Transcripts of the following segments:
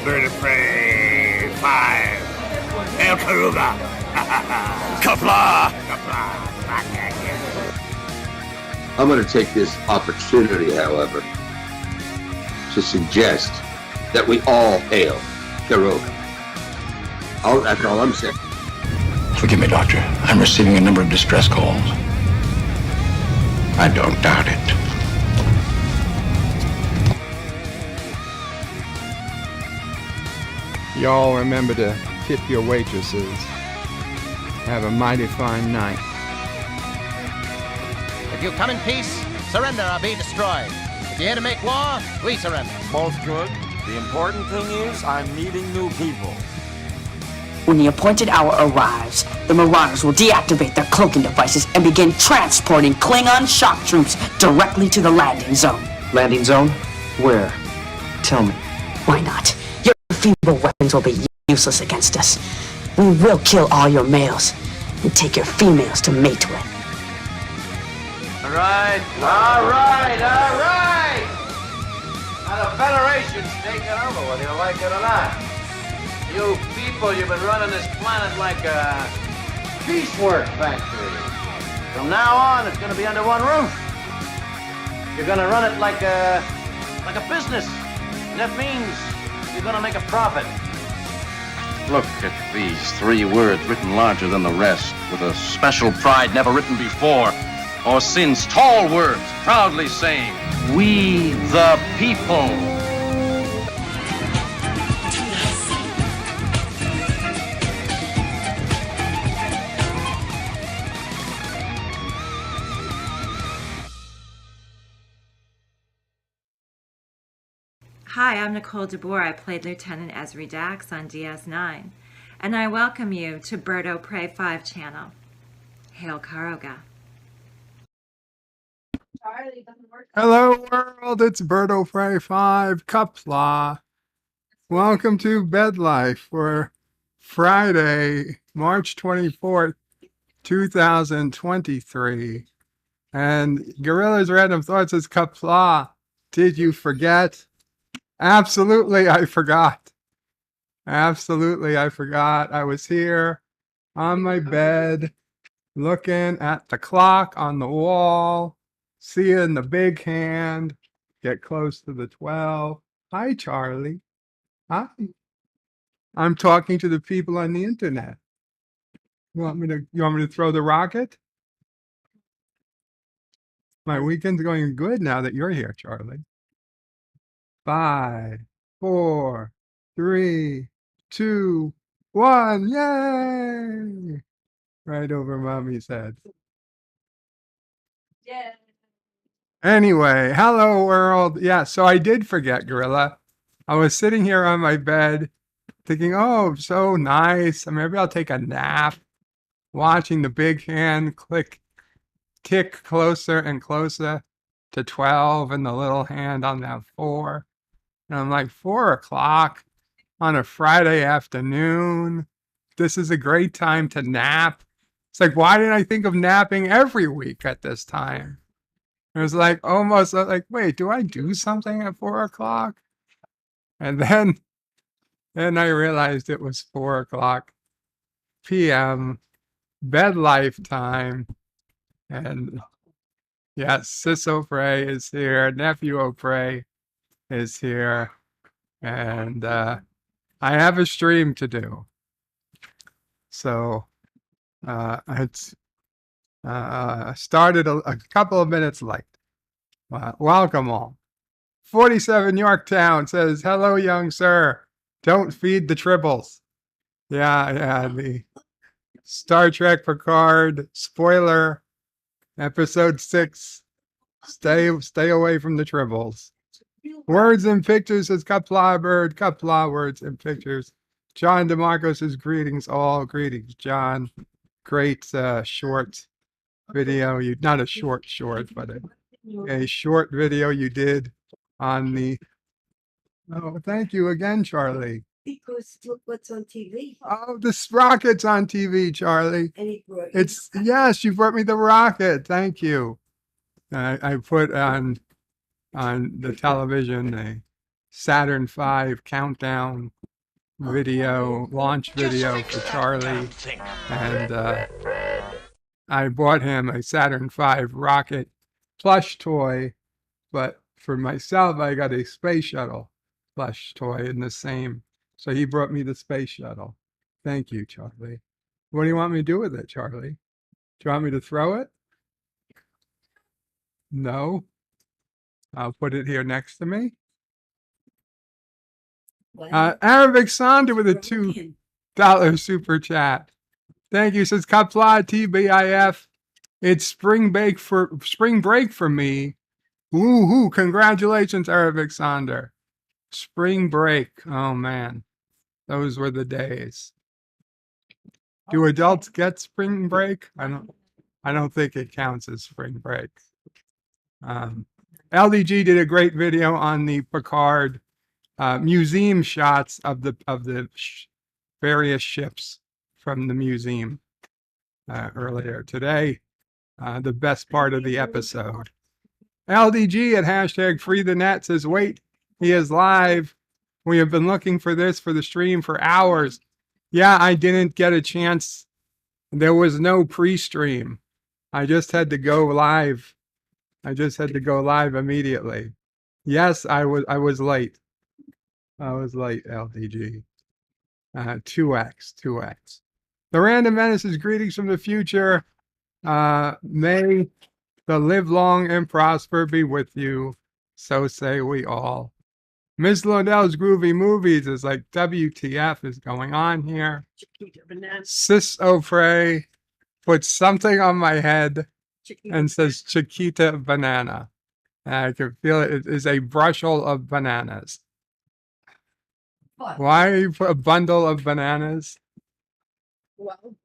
Bird of Prey 5. El Caruga. Kapla. I'm going to take this opportunity, however, to suggest that we all hail Caruga. That's all I'm saying. Forgive me, Doctor. I'm receiving a number of distress calls. I don't doubt it. Y'all remember to tip your waitresses. Have a mighty fine night. If you come in peace, surrender or be destroyed. If you're here to make war, we surrender. Both good. The important thing is I'm meeting new people. When the appointed hour arrives, the Marauders will deactivate their cloaking devices and begin transporting Klingon shock troops directly to the landing zone. Landing zone? Where? Tell me. Why not? Your feeble weapons will be useless against us. We will kill all your males and take your females to mate with. All right. Now the Federation's taking over, whether you like it or not. You people, you've been running this planet like a piecework factory. From now on, it's going to be under one roof. You're going to run it like a business. And that means you're going to make a profit. Look at these 3 words written larger than the rest, with a special pride never written before or since. Tall words, proudly saying, "We the people." Hi, I'm Nicole DeBoer. I played Lieutenant Ezri Dax on DS9, and I welcome you to Bird of Prey 5 channel. Hail Caruga. Hello world, it's Bird of Prey 5, Kapla. Welcome to Bed Life for Friday, March 24th, 2023. And Gorilla's Random Thoughts says, Kapla, did you forget? Absolutely, I forgot. Absolutely, I forgot. I was here on my bed, looking at the clock on the wall, seeing the big hand get close to the 12. Hi, Charlie. Hi. I'm talking to the people on the internet. You want me to throw the rocket? My weekend's going good now that you're here, Charlie. 5, 4, 3, 2, 1. Yay! Right over mommy's head. Yeah. Anyway, hello world. Yeah, so I did forget, Gorilla. I was sitting here on my bed thinking, oh, so nice. Maybe I'll take a nap, watching the big hand kick closer and closer to 12 and the little hand on that 4. And I'm like, 4 o'clock on a Friday afternoon. This is a great time to nap. It's like, why didn't I think of napping every week at this time? It was like almost like, wait, do I do something at 4 o'clock? And then I realized it was 4 o'clock p.m. bed life time. And yes, Sis O'Prey is here. Nephew O'Prey is here. And I have a stream to do. So it's started a couple of minutes late. Welcome all. 47 Yorktown says, hello, young sir. Don't feed the tribbles. Yeah, the Star Trek Picard spoiler, episode 6. Stay away from the tribbles. Words and pictures says Kapla Bird. Kapla words and pictures. John DeMarco says greetings all. Greetings, John. Great short video. Not a short, but a short video you did on the. Oh, thank you again, Charlie. Because look what's on TV. Oh, the rocket's on TV, Charlie. And he brought yes, you brought me the rocket. Thank you. I put on the television a Saturn V countdown video, launch video for Charlie. And I bought him a Saturn V rocket plush toy, but for myself, I got a space shuttle plush toy in the same. So he brought me the space shuttle. Thank you, Charlie. What do you want me to do with it, Charlie? Do you want me to throw it? No. I'll put it here next to me. Arabic Sander with a $2 super chat. Thank you. Says Kapla TBIF. It's spring break for me. Woohoo! Congratulations, Arabic Sander. Spring break. Oh man, those were the days. Do adults get spring break? I don't think it counts as spring break. LDG did a great video on the Picard museum shots of the various ships from the museum earlier today. The best part of the episode. LDG at hashtag free the net says, wait, he is live. We have been looking for this for the stream for hours. Yeah, I didn't get a chance. There was no pre-stream. I just had to go live. I just had to go live immediately. Yes, I was late. I was late, LDG. 2x. The Random Menaces, greetings from the future. May the live long and prosper be with you. So say we all. Ms. Lodell's Groovy Movies is like, WTF is going on here? Sis Ofray puts something on my head and says Chiquita banana. And I can feel it. It is a brushel of bananas. Why you put a bundle of bananas? Well,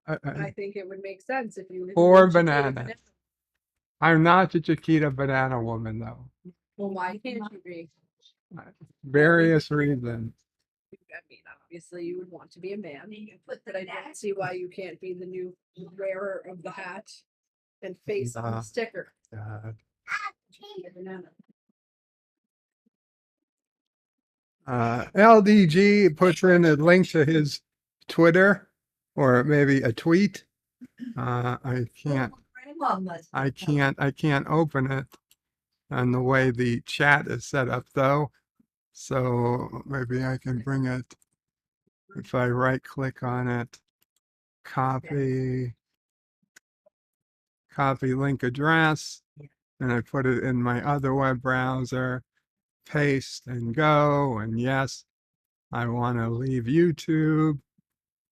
I think it would make sense if you. 4 bananas. I'm not a Chiquita banana woman, though. Well, why can't you be? Various reasons. I mean, obviously, you would want to be a man, but I don't see why you can't be the new wearer of the hat and face on the sticker. LDG puts in a link to his Twitter or maybe a tweet. I can't open it on the way the chat is set up though. So maybe I can bring it if I right click on it, copy link address, and I put it in my other web browser, paste and go. And yes, I want to leave YouTube.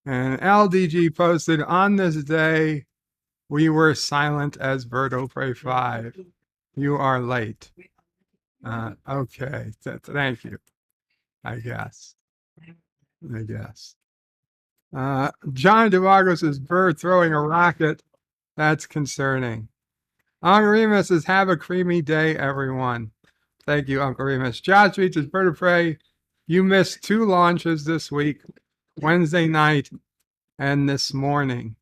And LDG posted, on this day, we were silent as Birdo Prey 5. You are late. Okay, thank you. I guess. John DeVago says, bird throwing a rocket. That's concerning. Uncle Remus says, have a creamy day, everyone. Thank you, Uncle Remus. Josh Reed says, Bird of Prey, you missed 2 launches this week, Wednesday night and this morning.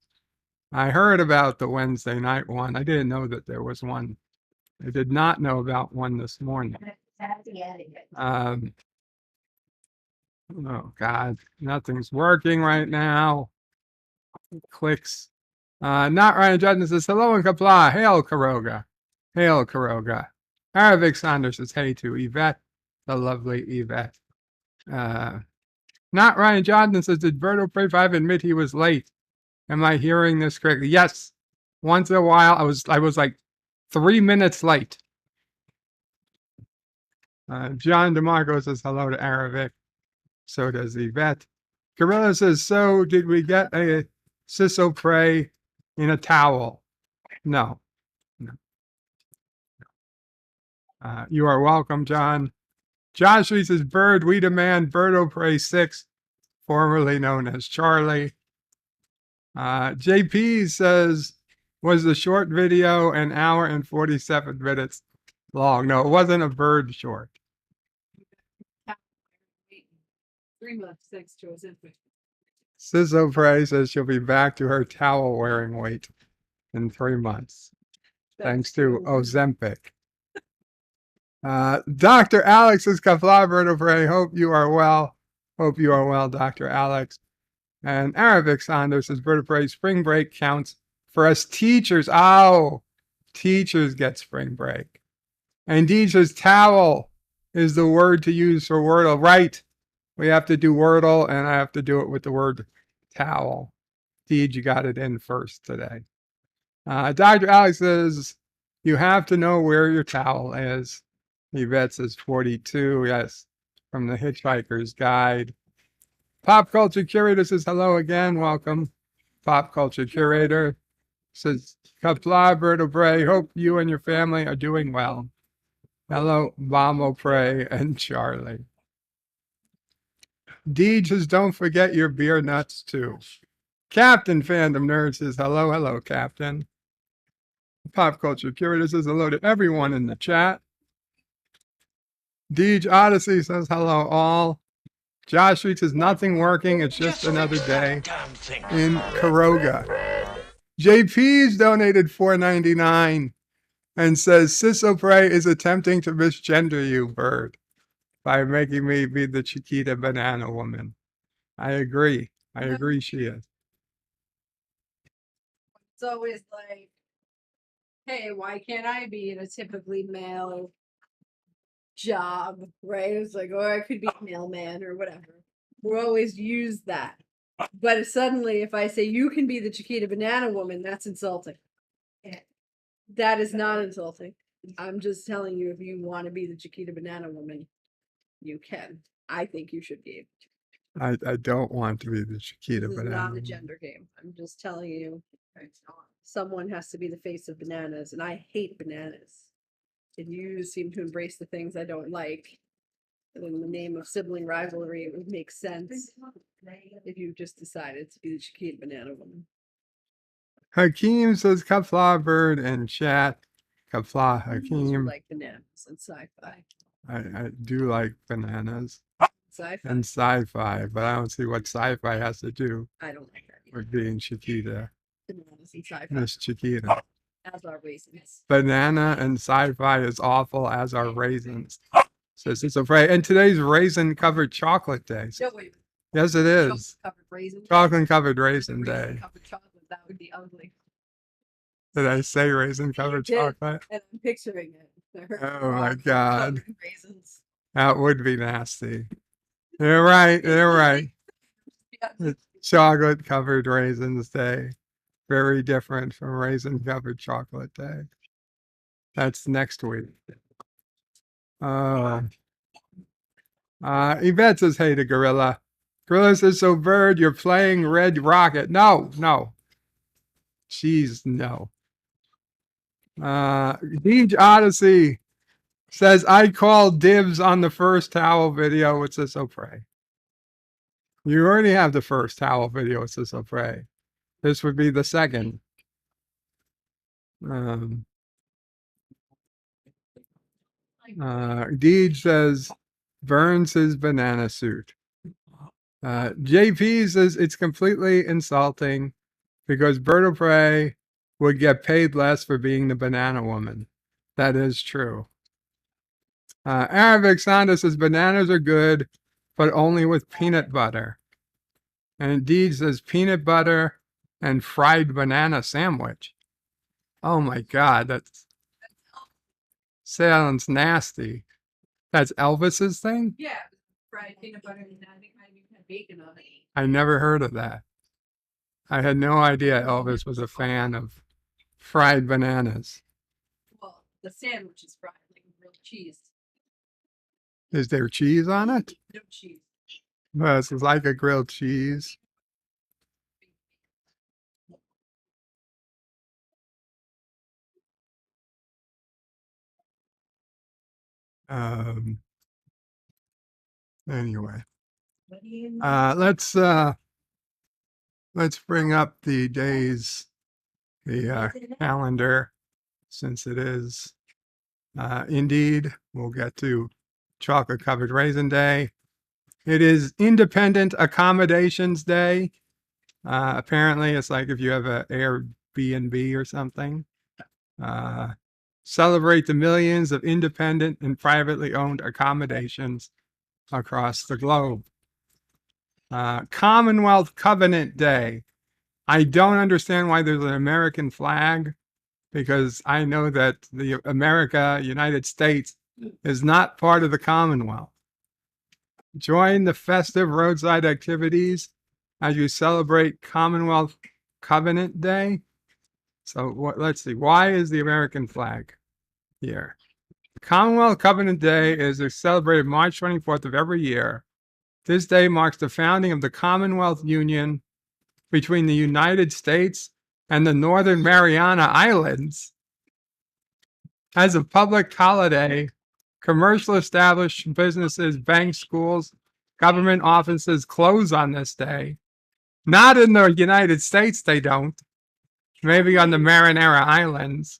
I heard about the Wednesday night one. I didn't know that there was one. I did not know about one this morning. Oh, God. Nothing's working right now. Clicks. Not Ryan Judson says, hello and kapla. Hail, Karoga. Hail, Karoga. Arabic Saunders says, hey to Yvette, the lovely Yvette. Not Ryan Johnson says, did Birdo Prey 5 admit he was late? Am I hearing this correctly? Yes. Once in a while, I was like 3 minutes late. John DeMarco says hello to Arabic. So does Yvette. Gorilla says, so did we get a Ciso Prey in a towel? No. You are welcome, John. Josh Lee says, Bird, we demand Birdo Prey 6, formerly known as Charlie. JP says, was the short video an hour and 47 minutes long? No, it wasn't a bird short. 3 months, thanks to Ozempic. Ciso Prey says she'll be back to her towel wearing weight in 3 months. Thanks to Ozempic. Dr. Alex is Kafla. Hope you are well. Hope you are well, Dr. Alex. And Arabic Saunders says vertebrae spring break counts for us teachers. Oh, teachers get spring break. And Deej says towel is the word to use for Wordle. Right. We have to do Wordle, and I have to do it with the word towel. Deej, you got it in first today. Dr. Alex says you have to know where your towel is. Yvette says 42. Yes, from the Hitchhiker's Guide. Pop Culture Curator says hello again. Welcome. Pop Culture Curator says, Kapla Vertebrae, hope you and your family are doing well. Hello, Vamo Pray and Charlie. Deej says, don't forget your beer nuts too. Captain Fandom Nerd says, hello, hello, Captain. Pop Culture Curator says hello to everyone in the chat. Deej Odyssey says hello all. Josh Reed says nothing working. It's just another day in Karoga. JP's donated $4.99 and says Sisopre is attempting to misgender you, Bird, by making me be the Chiquita banana woman. I agree. I agree she is. It's always like, hey, why can't I be in a typically male job, right? It's like, oh, I could be a mailman or whatever. We always use that. But suddenly, if I say you can be the Chiquita banana woman, that's insulting. That is not insulting. I'm just telling you, if you want to be the Chiquita banana woman, you can. I think you should be. I don't want to be the Chiquita This is banana not a woman. gender game. I'm just telling you, someone has to be the face of bananas, and I hate bananas. And you seem to embrace the things I don't like. And in the name of sibling rivalry, it would make sense if you just decided to be the Chiquita banana woman. Hakeem says Kafla Bird and chat. Kafla Hakeem. Like bananas and sci-fi. I do like bananas Sci-fi. and sci-fi, but I don't see what sci-fi has to do I don't like that either. with being Chiquita. Bananas and sci-fi. Miss Chiquita. As are raisins. Banana and sci-fi is awful, as are raisins. Says it's afraid. And today's raisin covered chocolate day. No, wait. Yes, it is. Chocolate raisin. Chocolate covered raisin day. Raisin covered chocolate. That would be ugly. Did I say raisin covered chocolate? And I'm picturing it. Oh my God. Raisins. That would be nasty. You're right. You're right. Chocolate covered raisins day. Very different from raisin covered chocolate day. That's next week. Yvette says, hey to Gorilla. Gorilla says, so Bird, you're playing Red Rocket. No. Jeez, no. Deej Odyssey says, I called dibs on the first towel video with Sisopre. You already have the first towel video with Sisopre. This would be the second. Deej says, burns his banana suit. JP says it's completely insulting because Bird of Prey would get paid less for being the banana woman. That is true. Arabic Sanda says bananas are good, but only with peanut butter. And Deej says peanut butter and fried banana sandwich. Oh my God, that sounds nasty. That's Elvis's thing? Yeah, fried peanut butter and I think I even had bacon on it. I never heard of that. I had no idea Elvis was a fan of fried bananas. Well, the sandwich is fried, like grilled cheese. Is there cheese on it? No cheese. Well, it's like a grilled cheese. Anyway, let's bring up the days, the calendar, since it is indeed, we'll get to chocolate covered raisin day. It is Independent Accommodations Day. Apparently it's like if you have an Airbnb or something, celebrate the millions of independent and privately owned accommodations across the globe. Commonwealth Covenant Day. I don't understand why there's an American flag, because I know that the United States, is not part of the Commonwealth. Join the festive roadside activities as you celebrate Commonwealth Covenant Day. So let's see, why is the American flag here? Commonwealth Covenant Day is celebrated March 24th of every year. This day marks the founding of the Commonwealth Union between the United States and the Northern Mariana Islands. As a public holiday, commercial establishments, businesses, banks, schools, government offices close on this day. Not in the United States, they don't. Maybe on the Marinara Islands,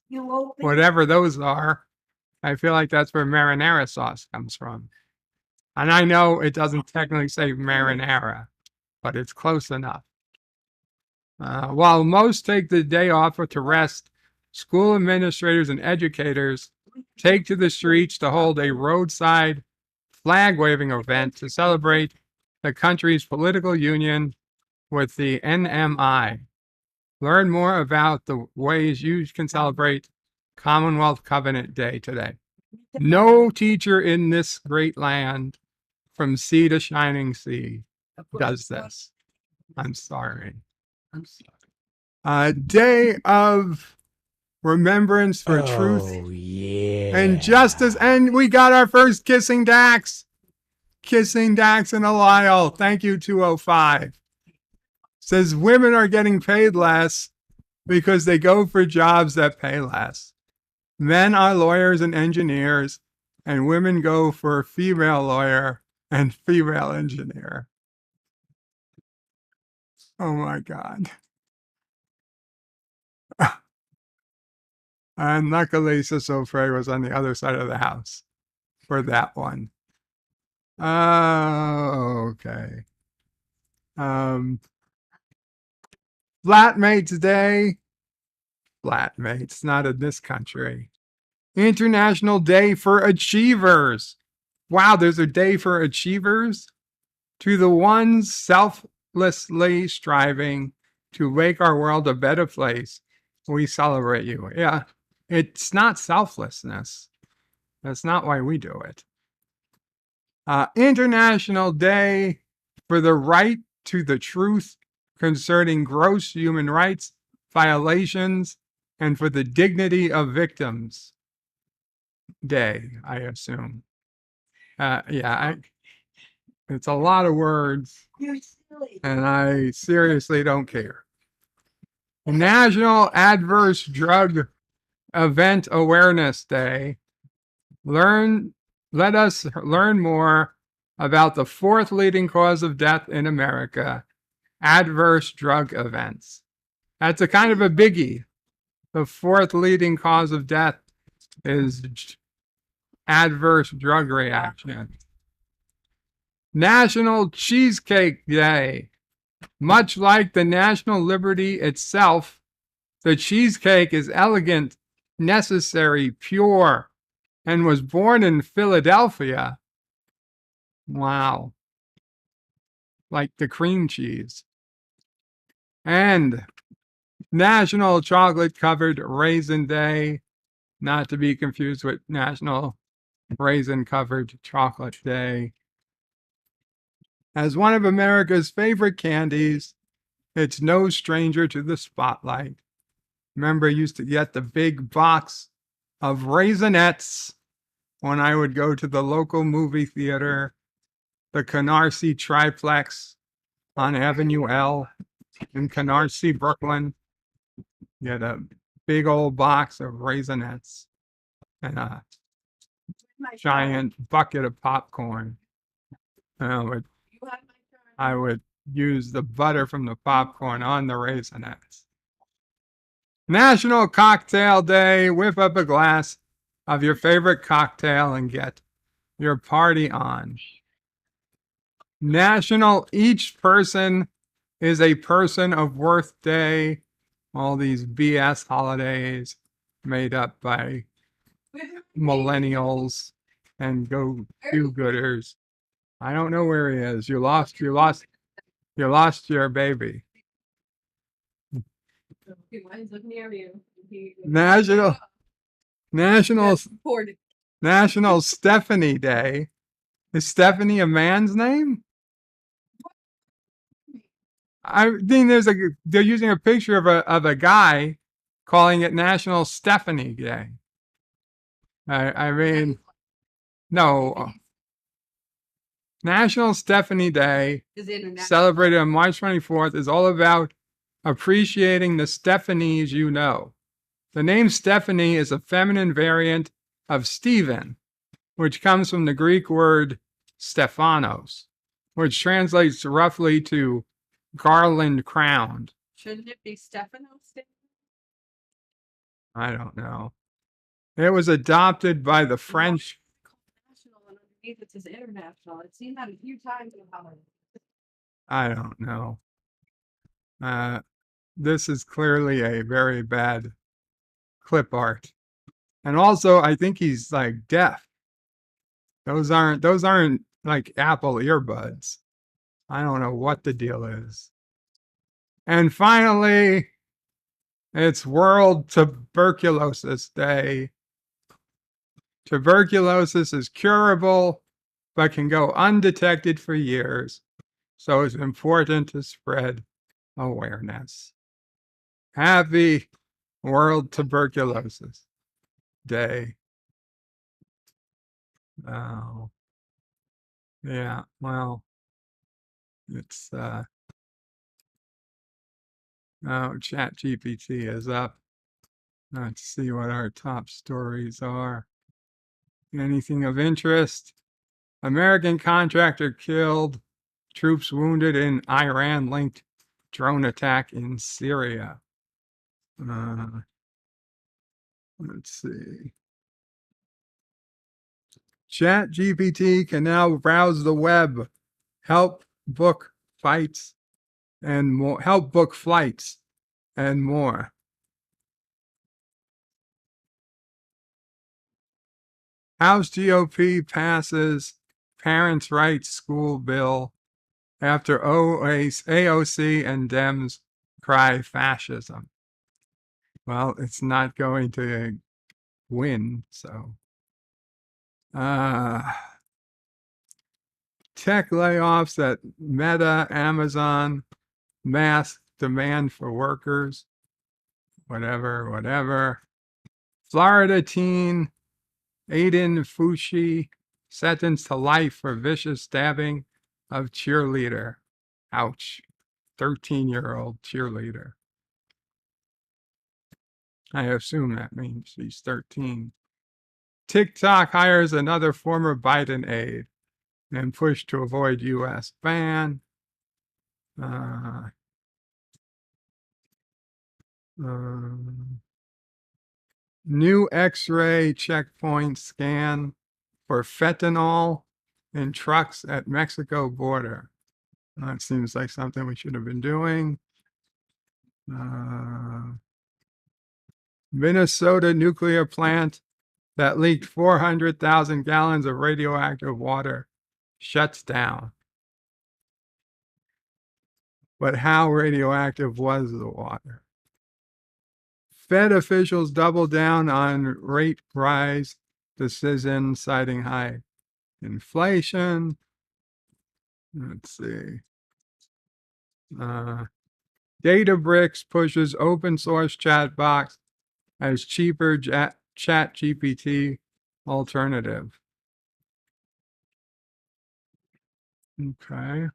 whatever those are. I feel like that's where marinara sauce comes from. And I know it doesn't technically say marinara, but it's close enough. While most take the day off to rest, school administrators and educators take to the streets to hold a roadside flag-waving event to celebrate the country's political union with the NMI. Learn more about the ways you can celebrate Commonwealth Covenant Day today. No teacher in this great land, from sea to shining sea, does this. I'm sorry. Day of remembrance for truth and justice. And we got our first Kissing Dax. Kissing Dax and Eliel. Thank you, 205. Says women are getting paid less because they go for jobs that pay less. Men are lawyers and engineers, and women go for female lawyer and female engineer. Oh my God. And luckily, Sisofre was on the other side of the house for that one. Okay. Flatmates Day. Flatmates, not in this country. International Day for Achievers. Wow, there's a day for achievers. To the ones selflessly striving to make our world a better place, we celebrate you. Yeah, it's not selflessness. That's not why we do it. International Day for the right to the truth concerning gross human rights violations and for the dignity of victims Day, I assume. It's a lot of words, and I seriously don't care. National Adverse Drug Event Awareness Day. Let us learn more about the fourth leading cause of death in America, adverse drug events. That's a kind of a biggie. The fourth leading cause of death is adverse drug reaction. National Cheesecake Day. Much like the national liberty itself, the cheesecake is elegant, necessary, pure, and was born in Philadelphia. Wow. Like the cream cheese. And National Chocolate Covered Raisin Day, not to be confused with National Raisin Covered Chocolate Day. As one of America's favorite candies, it's no stranger to the spotlight. Remember, I used to get the big box of Raisinets when I would go to the local movie theater, the Canarsie Triplex on Avenue L in Canarsie, Brooklyn. Get a big old box of Raisinets and a giant bucket of popcorn. And I would use the butter from the popcorn on the Raisinets. National Cocktail Day. Whip up a glass of your favorite cocktail and get your party on. National Each Person is a Person of Worth Day. All these BS holidays made up by millennials and go do-gooders. I don't know where he is. You lost your baby. Mine's looking near you. National Poor National Stephanie Day. Is Stephanie a man's name? I think they're using a picture of a guy calling it National Stephanie Day. I mean, no. National Stephanie Day, is international. celebrated on March 24th, is all about appreciating the Stephanies you know. The name Stephanie is a feminine variant of Stephen, which comes from the Greek word Stephanos, which translates roughly to garland crowned. Shouldn't it be Stephanos? I don't know. It was adopted by the French. National and underneath it says international. I've seen that a few times in Hollywood. I don't know. This is clearly a very bad clip art. And also, I think he's like deaf. Those aren't like Apple earbuds. I don't know what the deal is. And finally, it's World Tuberculosis Day. Tuberculosis is curable, but can go undetected for years. So it's important to spread awareness. Happy World Tuberculosis Day. Oh, yeah, well, it's, ChatGPT is up. Let's see what our top stories are. Anything of interest? American contractor killed, troops wounded in Iran-linked drone attack in Syria. Let's see. ChatGPT can now browse the web, help book flights and more. House GOP passes parents' rights school bill after AOC and Dems cry fascism. Well, it's not going to win, so. Tech layoffs at Meta, Amazon, mass demand for workers, whatever. Florida teen Aiden Fushi sentenced to life for vicious stabbing of cheerleader. Ouch. 13-year-old cheerleader. I assume that means she's 13. TikTok hires another former Biden aide and push to avoid U.S. ban. New X-ray checkpoint scan for fentanyl in trucks at Mexico border. That seems like something we should have been doing. Minnesota nuclear plant that leaked 400,000 gallons of radioactive water shuts down. But how radioactive was the water? Fed officials double down on rate rise decision, citing high inflation. Let's see. Databricks pushes open source chat box as cheaper chat GPT alternative. Okay.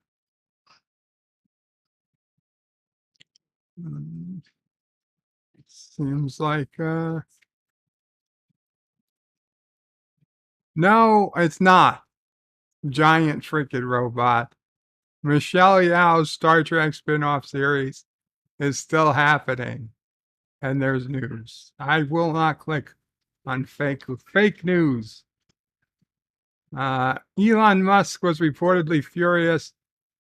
Seems like no, it's not. Giant freaking robot. Michelle Yeoh's Star Trek spin-off series is still happening, and there's news. I will not click on fake news. Elon Musk was reportedly furious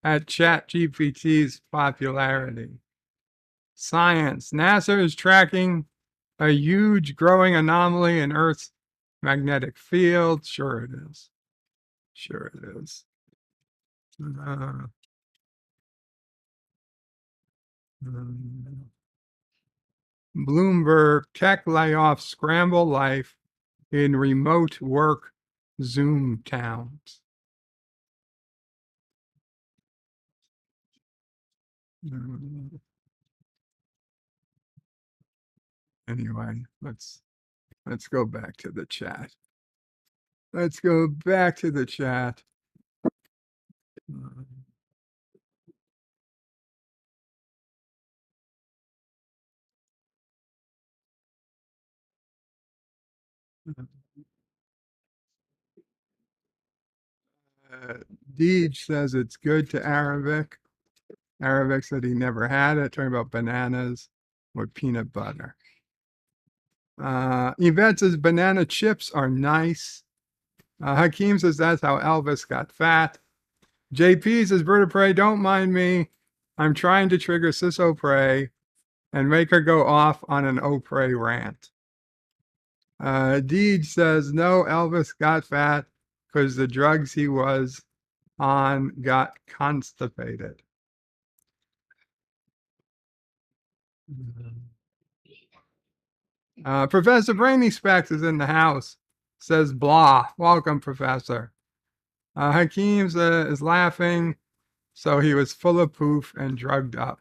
at ChatGPT's popularity. Science. NASA is tracking a huge growing anomaly in Earth's Magnetic field. Sure it is. Sure it is. Bloomberg tech layoff scramble life in remote work Zoom towns. Anyway, let's go back to the chat. Let's go back to the chat. Deej says it's good to Arabic. Arabic said he never had it, talking about bananas with peanut butter. Yvette says banana chips are nice. Hakeem says that's how Elvis got fat. JP says, Bird of Prey, don't mind me. I'm trying to trigger Sis O'Prey and make her go off on an O'Prey rant. Deej says, no, Elvis got fat because the drugs he was on got constipated. Professor Brainy Specs is in the house. Says blah. Welcome, Professor. Hakeem is laughing, so he was full of poof and drugged up.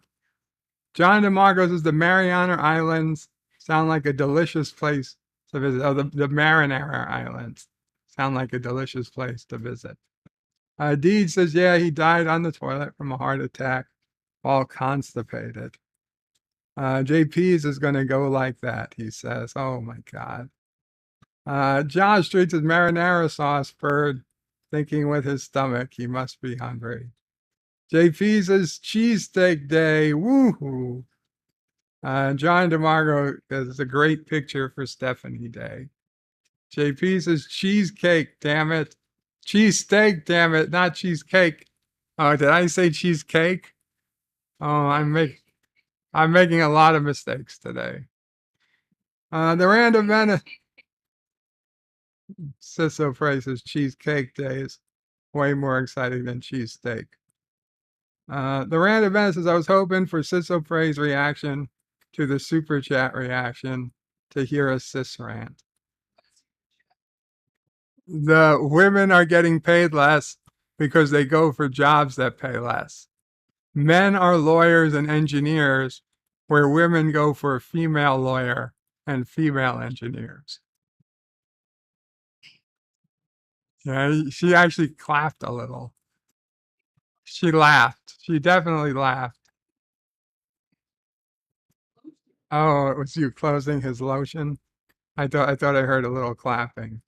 John DeMarco says the Mariana Islands sound like a delicious place to visit. Oh, the Marinara Islands sound like a delicious place to visit. Deed says, yeah, he died on the toilet from a heart attack, all constipated. JP's is going to go like that, he says. Oh, my God. John Street says marinara sauce, Bird, thinking with his stomach, he must be hungry. JP says cheesesteak day, woohoo. John DeMarco is a great picture for Stephanie Day. JP says cheesecake, damn it. Cheesesteak, damn it, not cheesecake. Oh, did I say cheesecake? Oh, I'm making a lot of mistakes today. The random menace. Sis O'Prey says cheesecake day is way more exciting than cheesesteak. The random menace says I was hoping for Sis O'Prey's reaction to the super chat reaction to hear a sis rant. The women are getting paid less because they go for jobs that pay less. Men are lawyers and engineers, where women go for a female lawyer and female engineers. Yeah, she actually clapped a little. She laughed. She definitely laughed. Oh, it was you closing his lotion? I thought I heard a little clapping.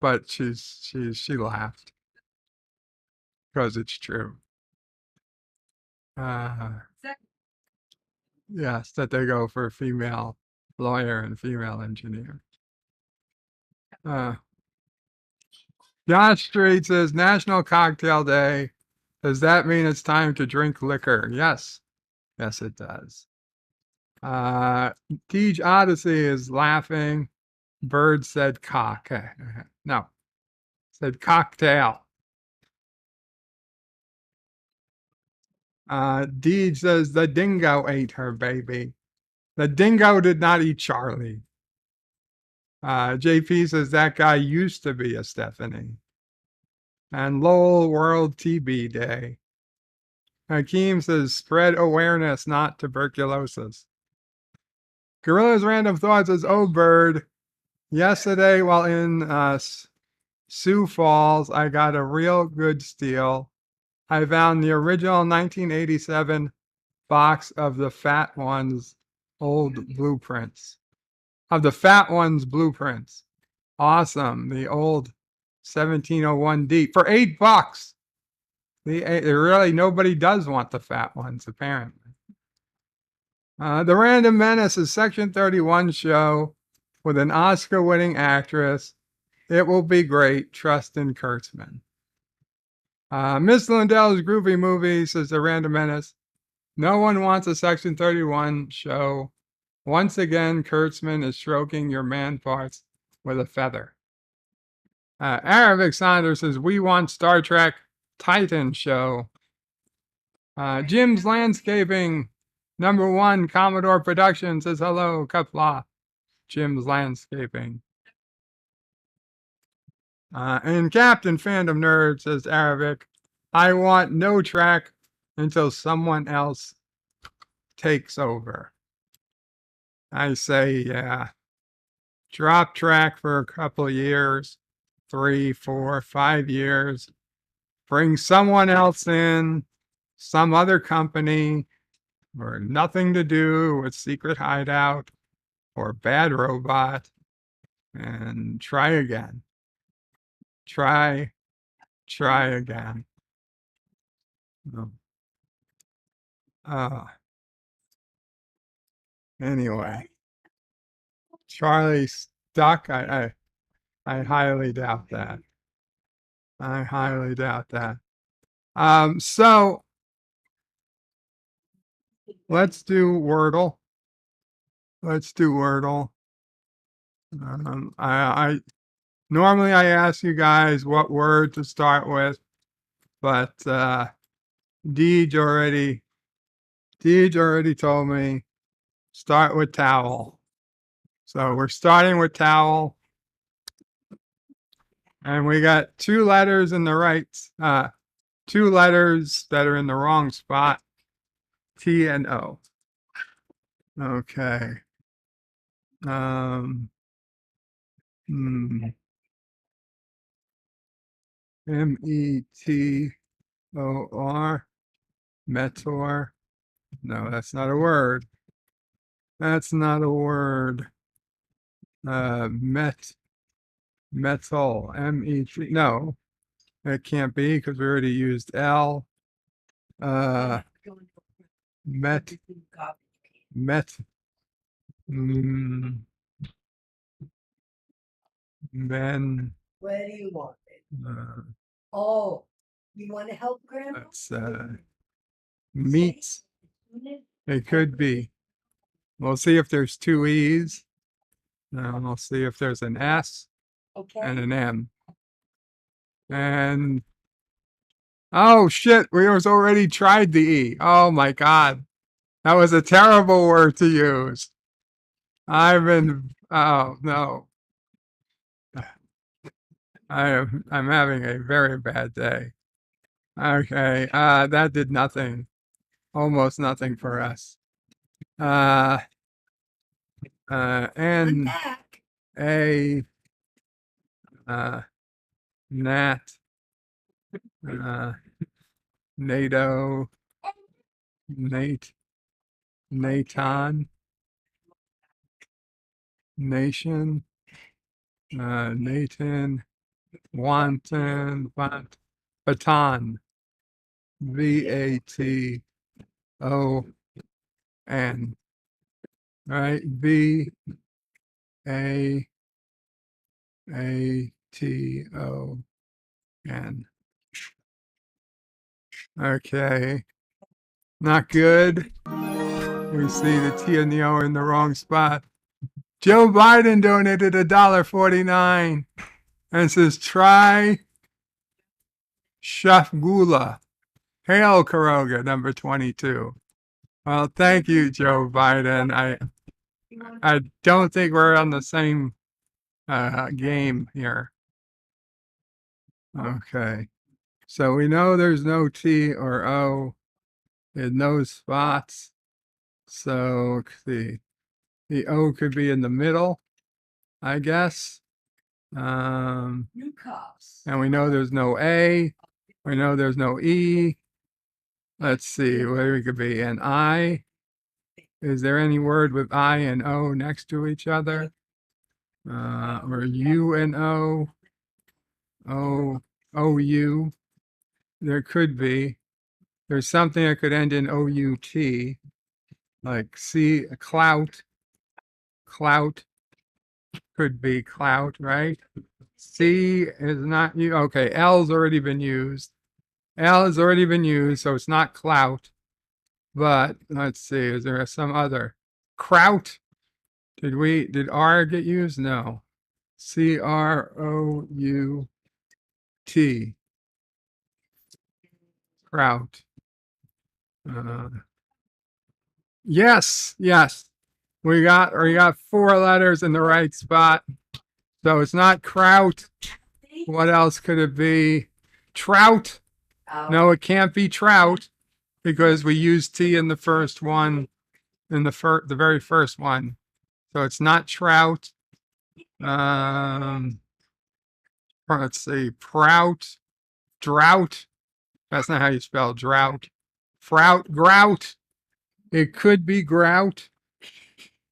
But she laughed. Because it's true. Yes, that they go for a female lawyer and female engineer. Josh Street says National Cocktail Day. Does that mean it's time to drink liquor? Yes. Yes, it does. Tej Odyssey is laughing. Bird said cock. No. Said cocktail. Deej says the dingo ate her baby. The dingo did not eat Charlie. JP says that guy used to be a Stephanie. And Lowell World TB Day. Hakeem says spread awareness, not tuberculosis. Gorilla's Random Thoughts says, oh, Bird, yesterday while in Sioux Falls, I got a real good steal. I found the original 1987 box of the Fat Ones old blueprints. Of the Fat Ones blueprints. Awesome. The old 1701D for $8. Really, nobody does want the Fat Ones, apparently. The Random Menace is Section 31 show with an Oscar-winning actress. It will be great. Trust in Kurtzman. Miss Lindell's Groovy Movie says the Random Menace. No one wants a Section 31 show. Once again, Kurtzman is stroking your man parts with a feather. Arabic Saunders says, we want Star Trek Titan show. Jim's Landscaping, #1, Commodore Productions says, hello, Kapla. Jim's Landscaping. And Captain Fandom Nerd says, Arabic, I want no track until someone else takes over. I say, yeah, drop track for a couple of years, 3, 4, 5 years, bring someone else in, some other company, or nothing to do with Secret Hideout or Bad Robot, and try again. Try again. Anyway, Charlie stuck. I highly doubt that. I highly doubt that. So let's do Wordle. Let's do Wordle. I normally I ask you guys what word to start with, but Deej already told me start with towel. So we're starting with towel. And we got 2 letters in the right, 2 letters that are in the wrong spot, T and O. Okay. METOR, Metor. No, that's not a word. That's not a word. Metal, MET. No, it can't be because we already used L. Met. Men. Where do you want it? Oh, you want to help Grandma? That's meat. It could be. We'll see if there's 2 E's. And we'll see if there's an S and an M. And oh shit, we was already tried the E. Oh my God. That was a terrible word to use. Oh no. I'm having a very bad day. Okay, that did nothing. Almost nothing for us. N A Nat NATO Naton Nation Nathan Wanton Baton VATON, right? VAATON. Okay, not good. We see the T and the O in the wrong spot. Joe Biden donated $1.49 and says, try Chef Gula. Hail Karoga, #22. Well, thank you, Joe Biden. I don't think we're on the same game here. Okay. So we know there's no T or O in those spots. So the O could be in the middle, I guess. And we know there's no A. We know there's no E. Let's see where it could be. An I. Is there any word with I and O next to each other? Or U and O? O-U. There could be. There's something that could end in O-U-T. Like clout. Clout. Could be clout, right? C is not you. Okay, L's already been used. L has already been used, so it's not clout. But let's see, is there some other? Kraut? Did R get used? No. C-R-O-U-T. Kraut. Yes, yes. We got 4 letters in the right spot. So it's not kraut. What else could it be? Trout. No, it can't be trout because we used T in the first one, in the very first one. So it's not trout. Let's see, prout, drought. That's not how you spell drought. Grout. It could be grout.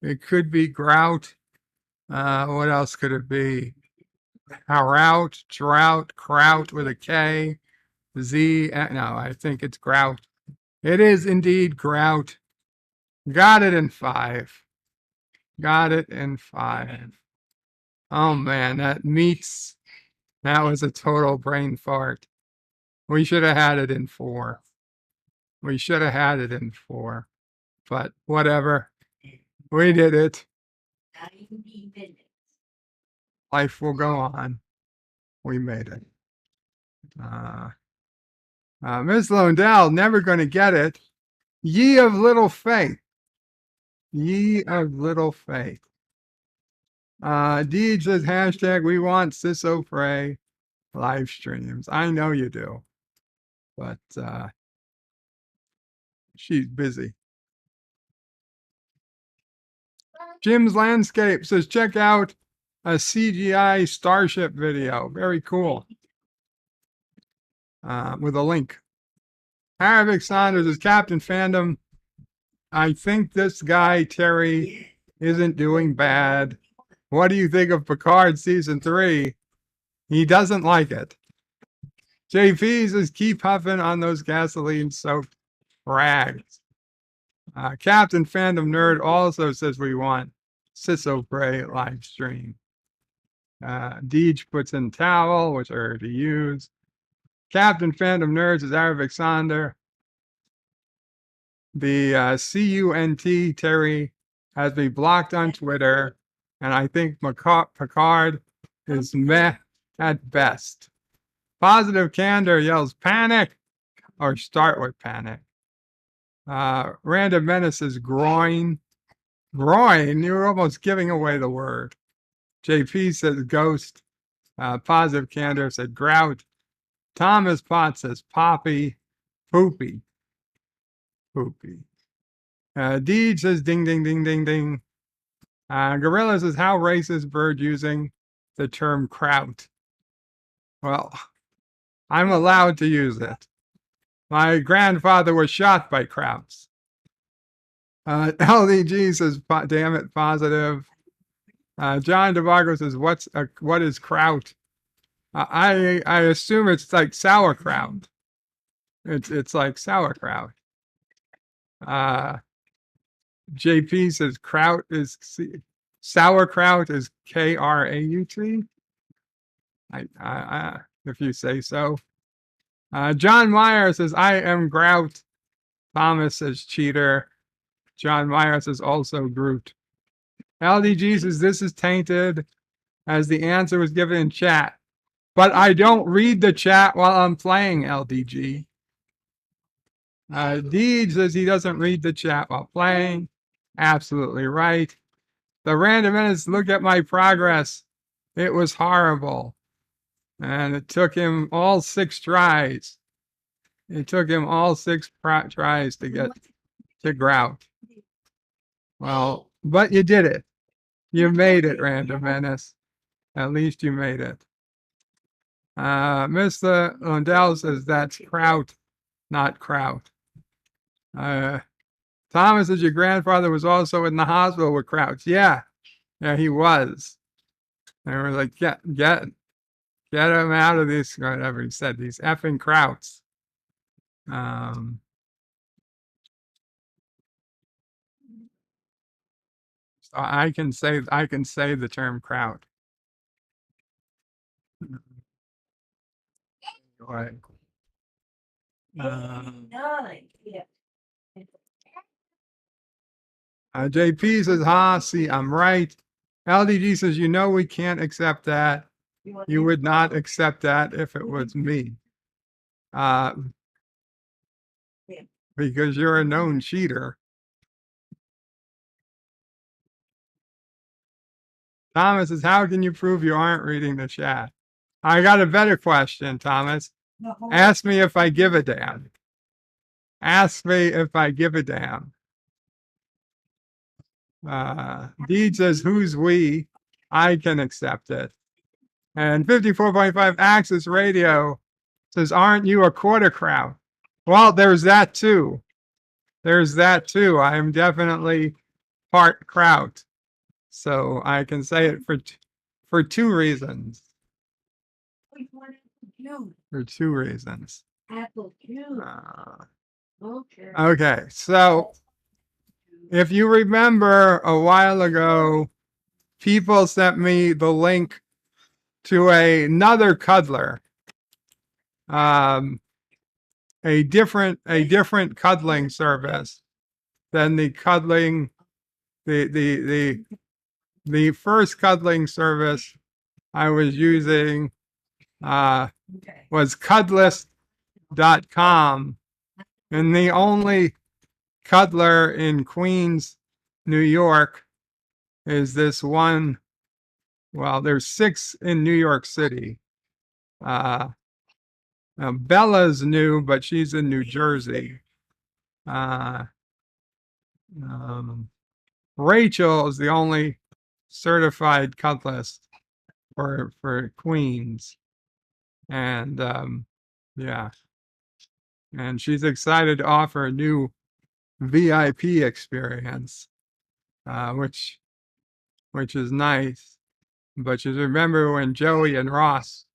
It could be grout. What else could it be? Drought, kraut with a K. Z. No, I think it's grout. It is indeed grout. Got it in 5. Got it in 5. Oh man, that was a total brain fart. We should have had it in 4. We should have had it in 4. But whatever. We did it. Life will go on. We made it. Miss Londell, never going to get it. Ye of little faith. Ye of little faith. Deed says hashtag we want Sisso Pray live streams. I know you do. But she's busy. Jim's Landscape says check out a CGI Starship video. Very cool. With a link. Arabic Saunders is Captain Fandom. I think this guy, Terry, isn't doing bad. What do you think of Picard season 3? He doesn't like it. JP says keep huffing on those gasoline-soaked rags. Captain Fandom Nerd also says we want Sisso Pray live stream. Deej puts in towel, which I already used. Captain Fandom Nerds is Arabic Sonder. The CUNT Terry has me blocked on Twitter, and I think Picard is meh at best. Positive Candor yells panic, or start with panic. Random Menace is groin. Groin? You're almost giving away the word. JP says ghost. Positive Candor said grout. Thomas Potts says poppy. Poopy. Deed says ding, ding, ding, ding, ding. Gorilla says how racist bird using the term kraut. Well, I'm allowed to use it. My grandfather was shot by krauts. LDG says, damn it, positive. John DeVago says, what is kraut? I assume it's like sauerkraut. It's like sauerkraut. JP says kraut is sauerkraut is Kraut. If you say so. John Meyer says I am grout. Thomas says cheater. John Meyer says also Groot. LDG says this is tainted as the answer was given in chat. But I don't read the chat while I'm playing, LDG. Deed says he doesn't read the chat while playing. Absolutely right. The random minutes, look at my progress. It was horrible. And it took him all 6 tries. It took him all 6 tries to get to grout. Well, but you did it. You made it, Random Menace. At least you made it. Mr. Lundell says that's kraut, not kraut. Thomas says your grandfather was also in the hospital with krauts. Yeah, he was. They were like, get him out of this, whatever he said, these effing krauts. So I can say the term kraut. Right. JP says, see, I'm right. LDG says, you know, we can't accept that. You would not accept that if it was me. Because you're a known cheater. Thomas says, how can you prove you aren't reading the chat? I got a better question, Thomas. Ask me if I give a damn. Ask me if I give a damn. Deed says, who's we? I can accept it. And 54.5 Axis Radio says, aren't you a quarter crowd? Well, there's that too. There's that too. I am definitely part crowd. So I can say it for two reasons. For two reasons. Apple juice. Okay. Okay, so if you remember a while ago, people sent me the link to another cuddler, a different cuddling service than the first cuddling service I was using was cuddlist.com, and the only cuddler in Queens, New York is this one. Well, there's 6 in New York City. Bella's new, but she's in New Jersey. Rachel is the only certified cuddlist for Queens. And yeah. And she's excited to offer a new VIP experience, which is nice. But just remember when Joey and Ross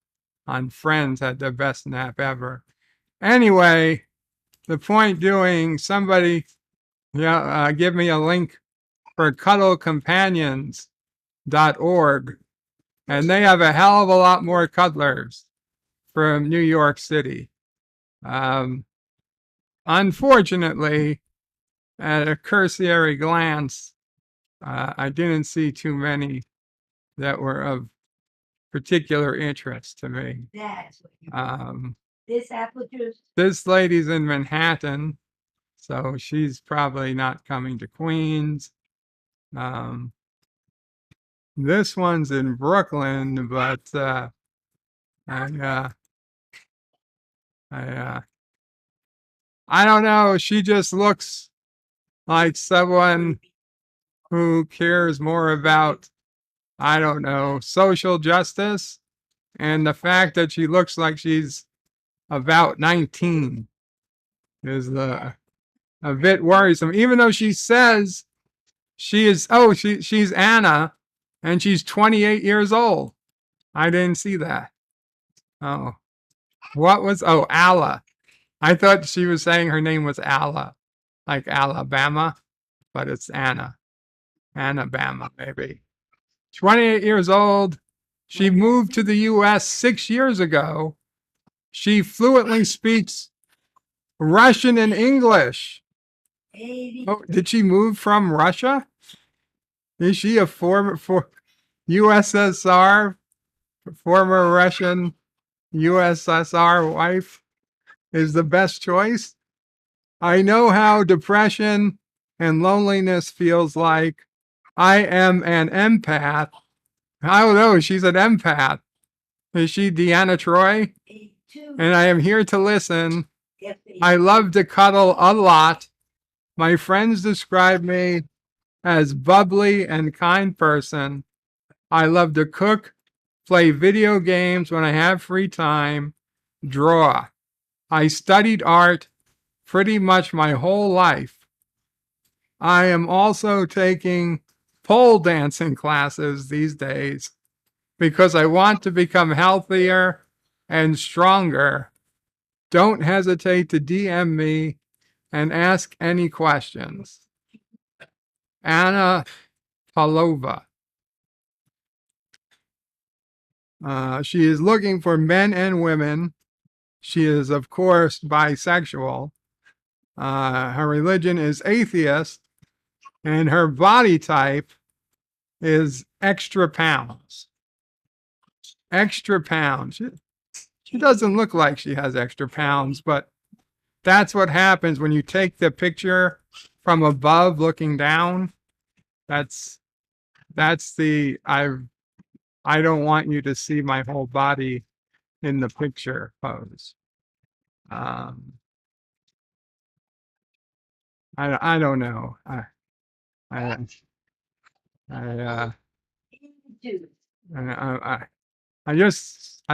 on Friends had the best nap ever. Anyway, the point doing, somebody give me a link for cuddlecompanions.org, and they have a hell of a lot more cuddlers from New York City. Unfortunately, at a cursory glance, I didn't see too many that were of particular interest to me. That's what you this apple juice. This lady's in Manhattan, so she's probably not coming to Queens. This one's in Brooklyn, but I don't know. She just looks like someone who cares more about, I don't know, social justice, and the fact that she looks like she's about 19 is a bit worrisome. Even though she says she's Anna, and she's 28 years old. I didn't see that. Oh, Alla. I thought she was saying her name was Alla, like Alabama, but it's Anna. Annabama, maybe. 28 years old. She moved to the U.S. 6 years ago. She fluently speaks Russian and English. Oh, did she move from Russia? Is she a former USSR, former Russian USSR wife? Is the best choice? I know how depression and loneliness feels like. I am an empath. I don't know. She's an empath. Is she Deanna Troy? And I am here to listen. I love to cuddle a lot. My friends describe me as bubbly and kind person. I love to cook, play video games when I have free time, draw. I studied art pretty much my whole life. I am also taking pole dancing classes these days because I want to become healthier and stronger. Don't hesitate to DM me and ask any questions. Anna Palova. She is looking for men and women. She is, of course, bisexual. Her religion is atheist, and her body type is extra pounds. Extra pounds. She doesn't look like she has extra pounds, but that's what happens when you take the picture from above looking down. That's the I don't want you to see my whole body in the picture pose. I don't know. I I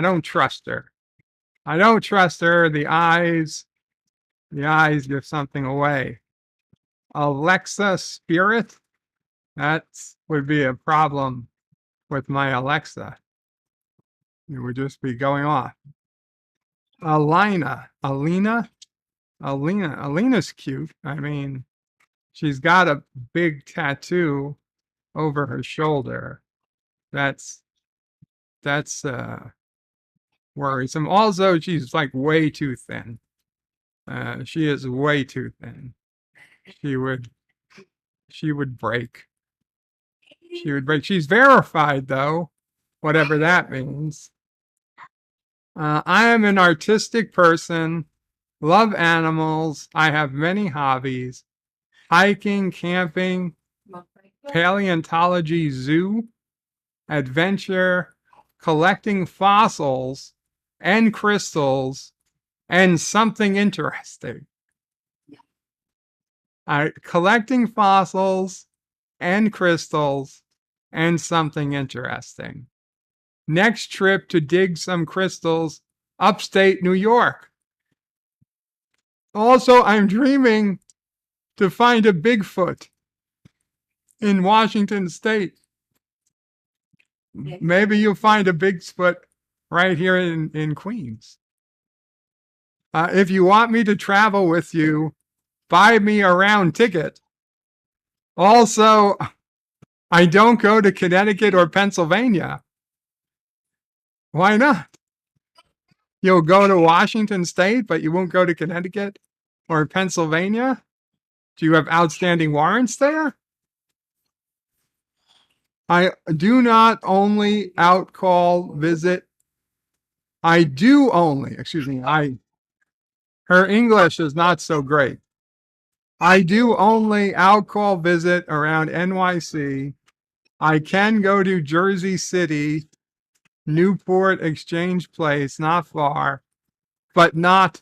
don't trust her. I don't trust her. The eyes give something away. Alexa Spirit, that would be a problem with my Alexa. It would just be going off. Alina's cute. I mean, she's got a big tattoo over her shoulder. That's worrisome. Also, she's like way too thin. She is way too thin. She would break. She would break. She's verified though, whatever that means. I am an artistic person, love animals. I have many hobbies: hiking, camping, paleontology, zoo, adventure, collecting fossils and crystals, and something interesting. Collecting fossils and crystals and something interesting. Next trip to dig some crystals, upstate New York. Also, I'm dreaming to find a Bigfoot in Washington State. Maybe you'll find a Bigfoot right here in Queens. If you want me to travel with you, buy me a round ticket. Also, I don't go to Connecticut or Pennsylvania. Why not? You'll go to Washington State, but you won't go to Connecticut or Pennsylvania? Do you have outstanding warrants there? I do not only outcall visit. I do only, excuse me, her English is not so great. I do only outcall visit around NYC. I can go to Jersey City, Newport Exchange Place, not far, but not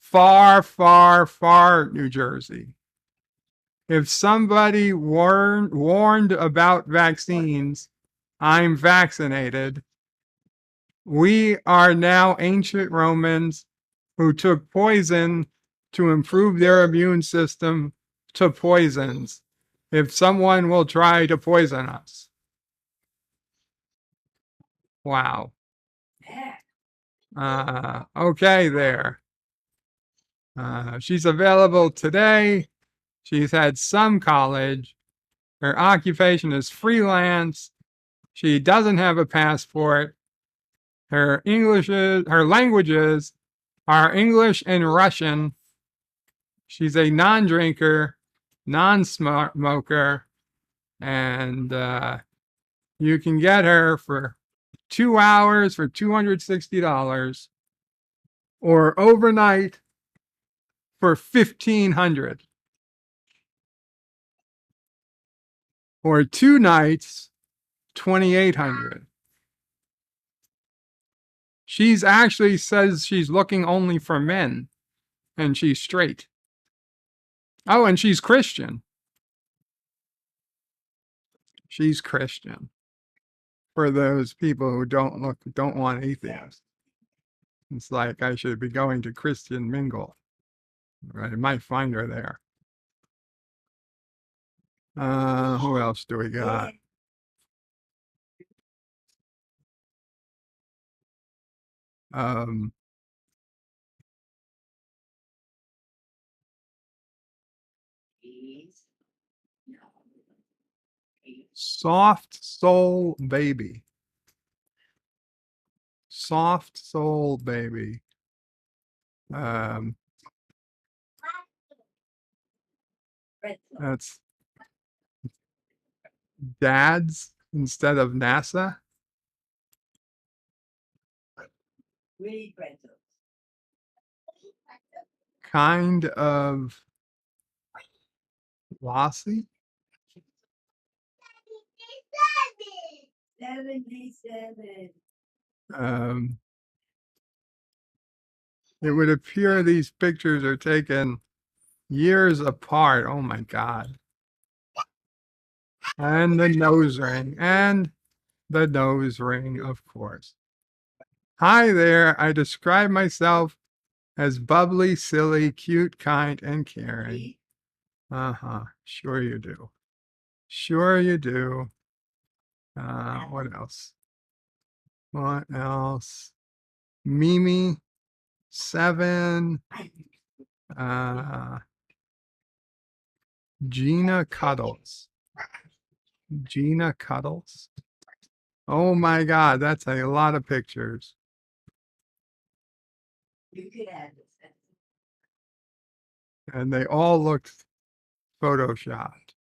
far, far, far New Jersey. If somebody warned about vaccines, I'm vaccinated. We are now ancient Romans who took poison to improve their immune system to poisons. If someone will try to poison us. Wow. Okay there. She's available today. She's had some college. Her occupation is freelance. She doesn't have a passport. Her languages are English and Russian. She's a non-drinker, non-smoker, and you can get her for 2 hours for $260 or overnight for $1,500 or 2 nights, $2,800. She's actually says she's looking only for men and she's straight. Oh, and she's Christian. She's Christian. For those people who don't want atheists. It's like I should be going to Christian Mingle. Right? I might find her there. Who else do we got? Soft Soul Baby. Soft Soul Baby. That's Dad's instead of NASA. Kind of lossy. 77. It would appear these pictures are taken years apart. Oh my God. And the nose ring, of course. Hi there. I describe myself as bubbly, silly, cute, kind, and caring. Uh-huh. Sure you do. Sure you do. What else? What else? Mimi 7. Gina Cuddles. Gina Cuddles. Oh my God, that's a lot of pictures. You could add this. And they all looked photoshopped.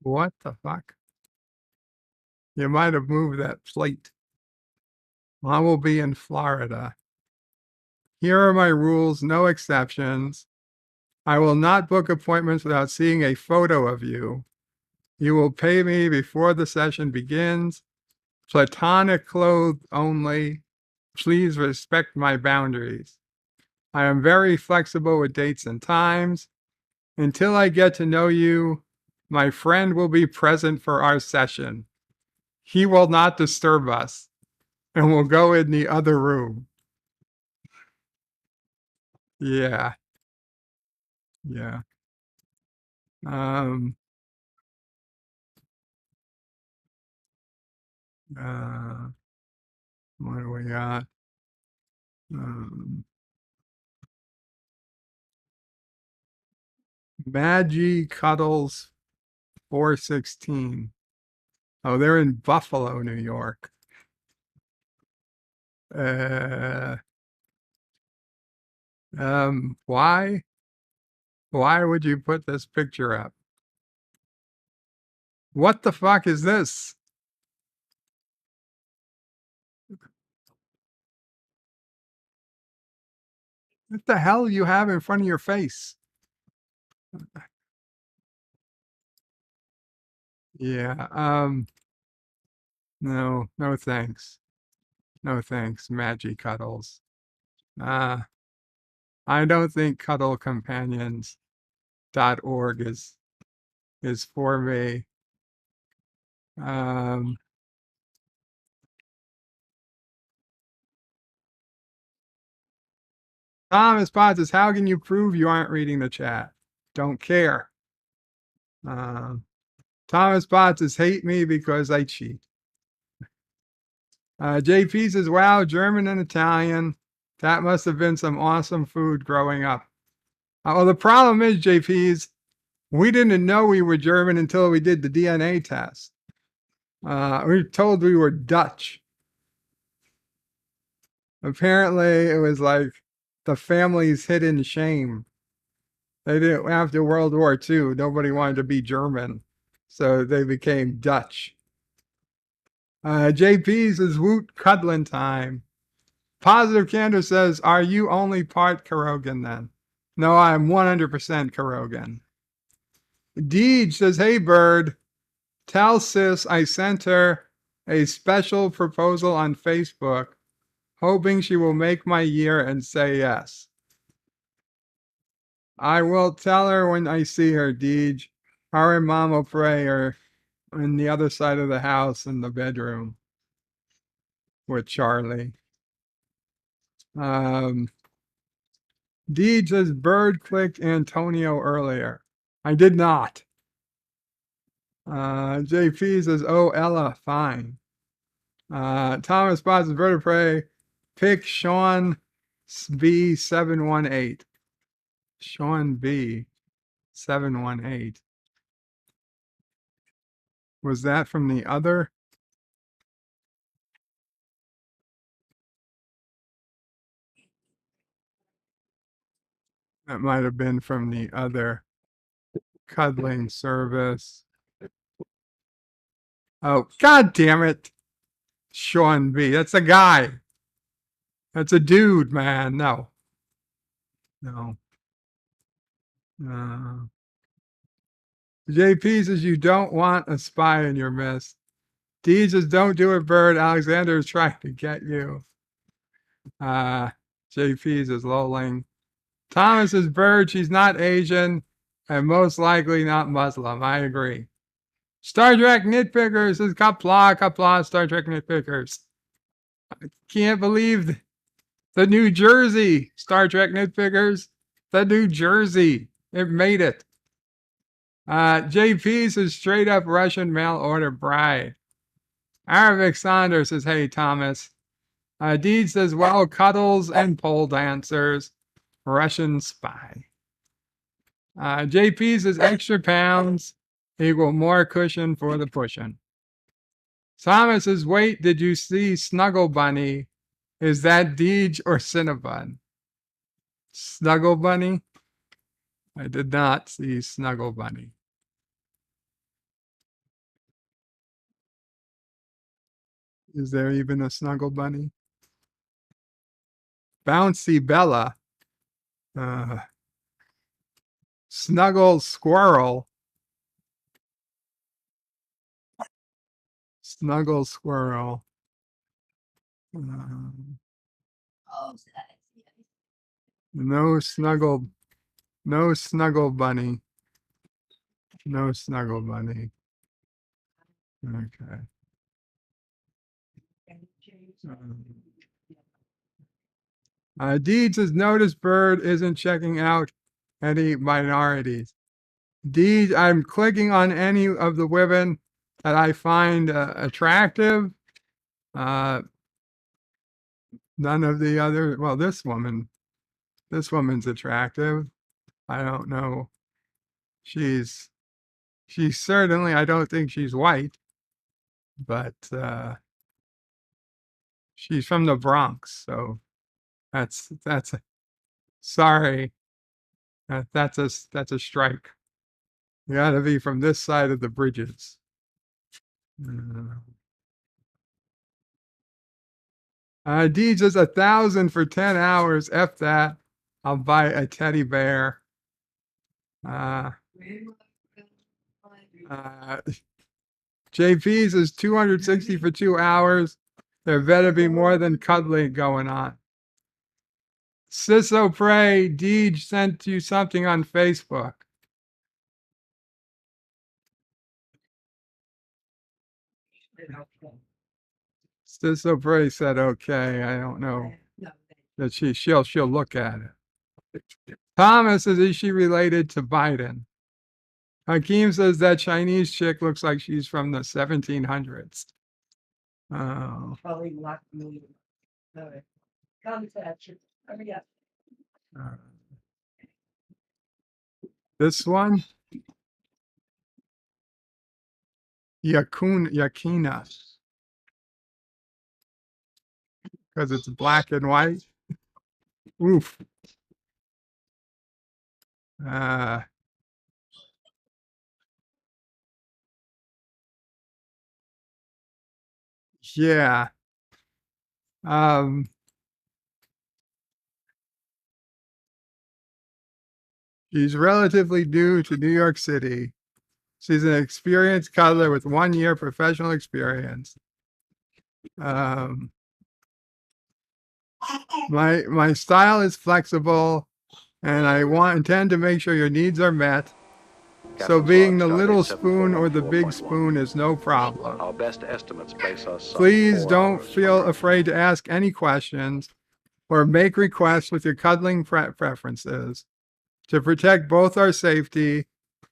What the fuck? You might have moved that plate. I will be in Florida. Here are my rules, no exceptions. I will not book appointments without seeing a photo of you. You will pay me before the session begins. Platonic clothes only. Please respect my boundaries. I am very flexible with dates and times. Until I get to know you, my friend will be present for our session. He will not disturb us and will go in the other room. Yeah. Yeah. Um, what do we got? Maggie Cuddles 416. Oh, they're in Buffalo, New York. Why? Why would you put this picture up? What the fuck is this? What the hell you have in front of your face? Yeah, no, no thanks. No thanks, Maggie Cuddles. I don't think cuddlecompanions.org is for me. Thomas Potts says, how can you prove you aren't reading the chat? Don't care. Thomas Potts says, hate me because I cheat. JP says, wow, German and Italian. That must have been some awesome food growing up. Well, the problem is, JP's, we didn't know we were German until we did the DNA test. We were told we were Dutch. Apparently, it was like the family's hidden shame. They didn't, after World War II, nobody wanted to be German, so they became Dutch. JP says, woot cuddling time. Positive Candor says, are you only part Karogan then? No, I'm 100% Karogan. Deej says, hey, Bird, tell sis I sent her a special proposal on Facebook, hoping she will make my year and say yes. I will tell her when I see her, Deej. Her and Mama Pray are on the other side of the house in the bedroom with Charlie. Deej says, Bird clicked Antonio earlier. I did not. JP says, oh, Ella, fine. Thomas Potts vertebrae, pick Sean B 718. Sean B 718. Was that from the other? That might have been from the other. cuddling service. Oh, God damn it. Sean B. That's a guy. That's a dude, man. No. No. JP says you don't want a spy in your midst. D says don't do it, Bird. Alexander is trying to get you. JP says lolling. Thomas is Bird. She's not Asian and most likely not Muslim. I agree. Star Trek nitpickers says kapla, kapla, Star Trek nitpickers. I can't believe the New Jersey Star Trek nitpickers. The New Jersey. It made it. JP says straight up Russian mail order bride. Arabic Saunders says, hey, Thomas. Deed says, well, cuddles and pole dancers. Russian spy. JP says extra pounds equal more cushion for the pushing. Thomas says, wait, did you see Snuggle Bunny? Is that Deej or Cinnabon? Snuggle Bunny? I did not see Snuggle Bunny. Is there even a Snuggle Bunny? Bouncy Bella. Snuggle Squirrel. Snuggle Squirrel. No Snuggle. No Snuggle Bunny. No Snuggle Bunny. Okay. Deed says notice Bird isn't checking out any minorities. Deed, I'm clicking on any of the women that I find attractive. None of the other, well, this woman's attractive. I don't know. She's certainly, I don't think she's white, but she's from the Bronx, so that's a, sorry. That's a strike. You gotta be from this side of the bridges. Deeds is 1,000 for 10 hours. F that. I'll buy a teddy bear. JP's is 260 for 2 hours. There better be more than cuddling going on. Sisso Pray, Deej sent you something on Facebook. Sisso Pray said okay. I don't know that she'll look at it. Thomas says, is she related to Biden? Hakeem says that Chinese chick looks like she's from the 1700s. Oh. Probably not me. Contact. This one? Yakina. Because it's black and white. Oof. Yeah. She's relatively new to New York City. She's an experienced cuddler with 1 year professional experience. My style is flexible, and I intend to make sure your needs are met. So being the little spoon or the big spoon is no problem. Our best estimates place us. Please don't feel afraid to ask any questions or make requests with your cuddling preferences. To protect both our safety,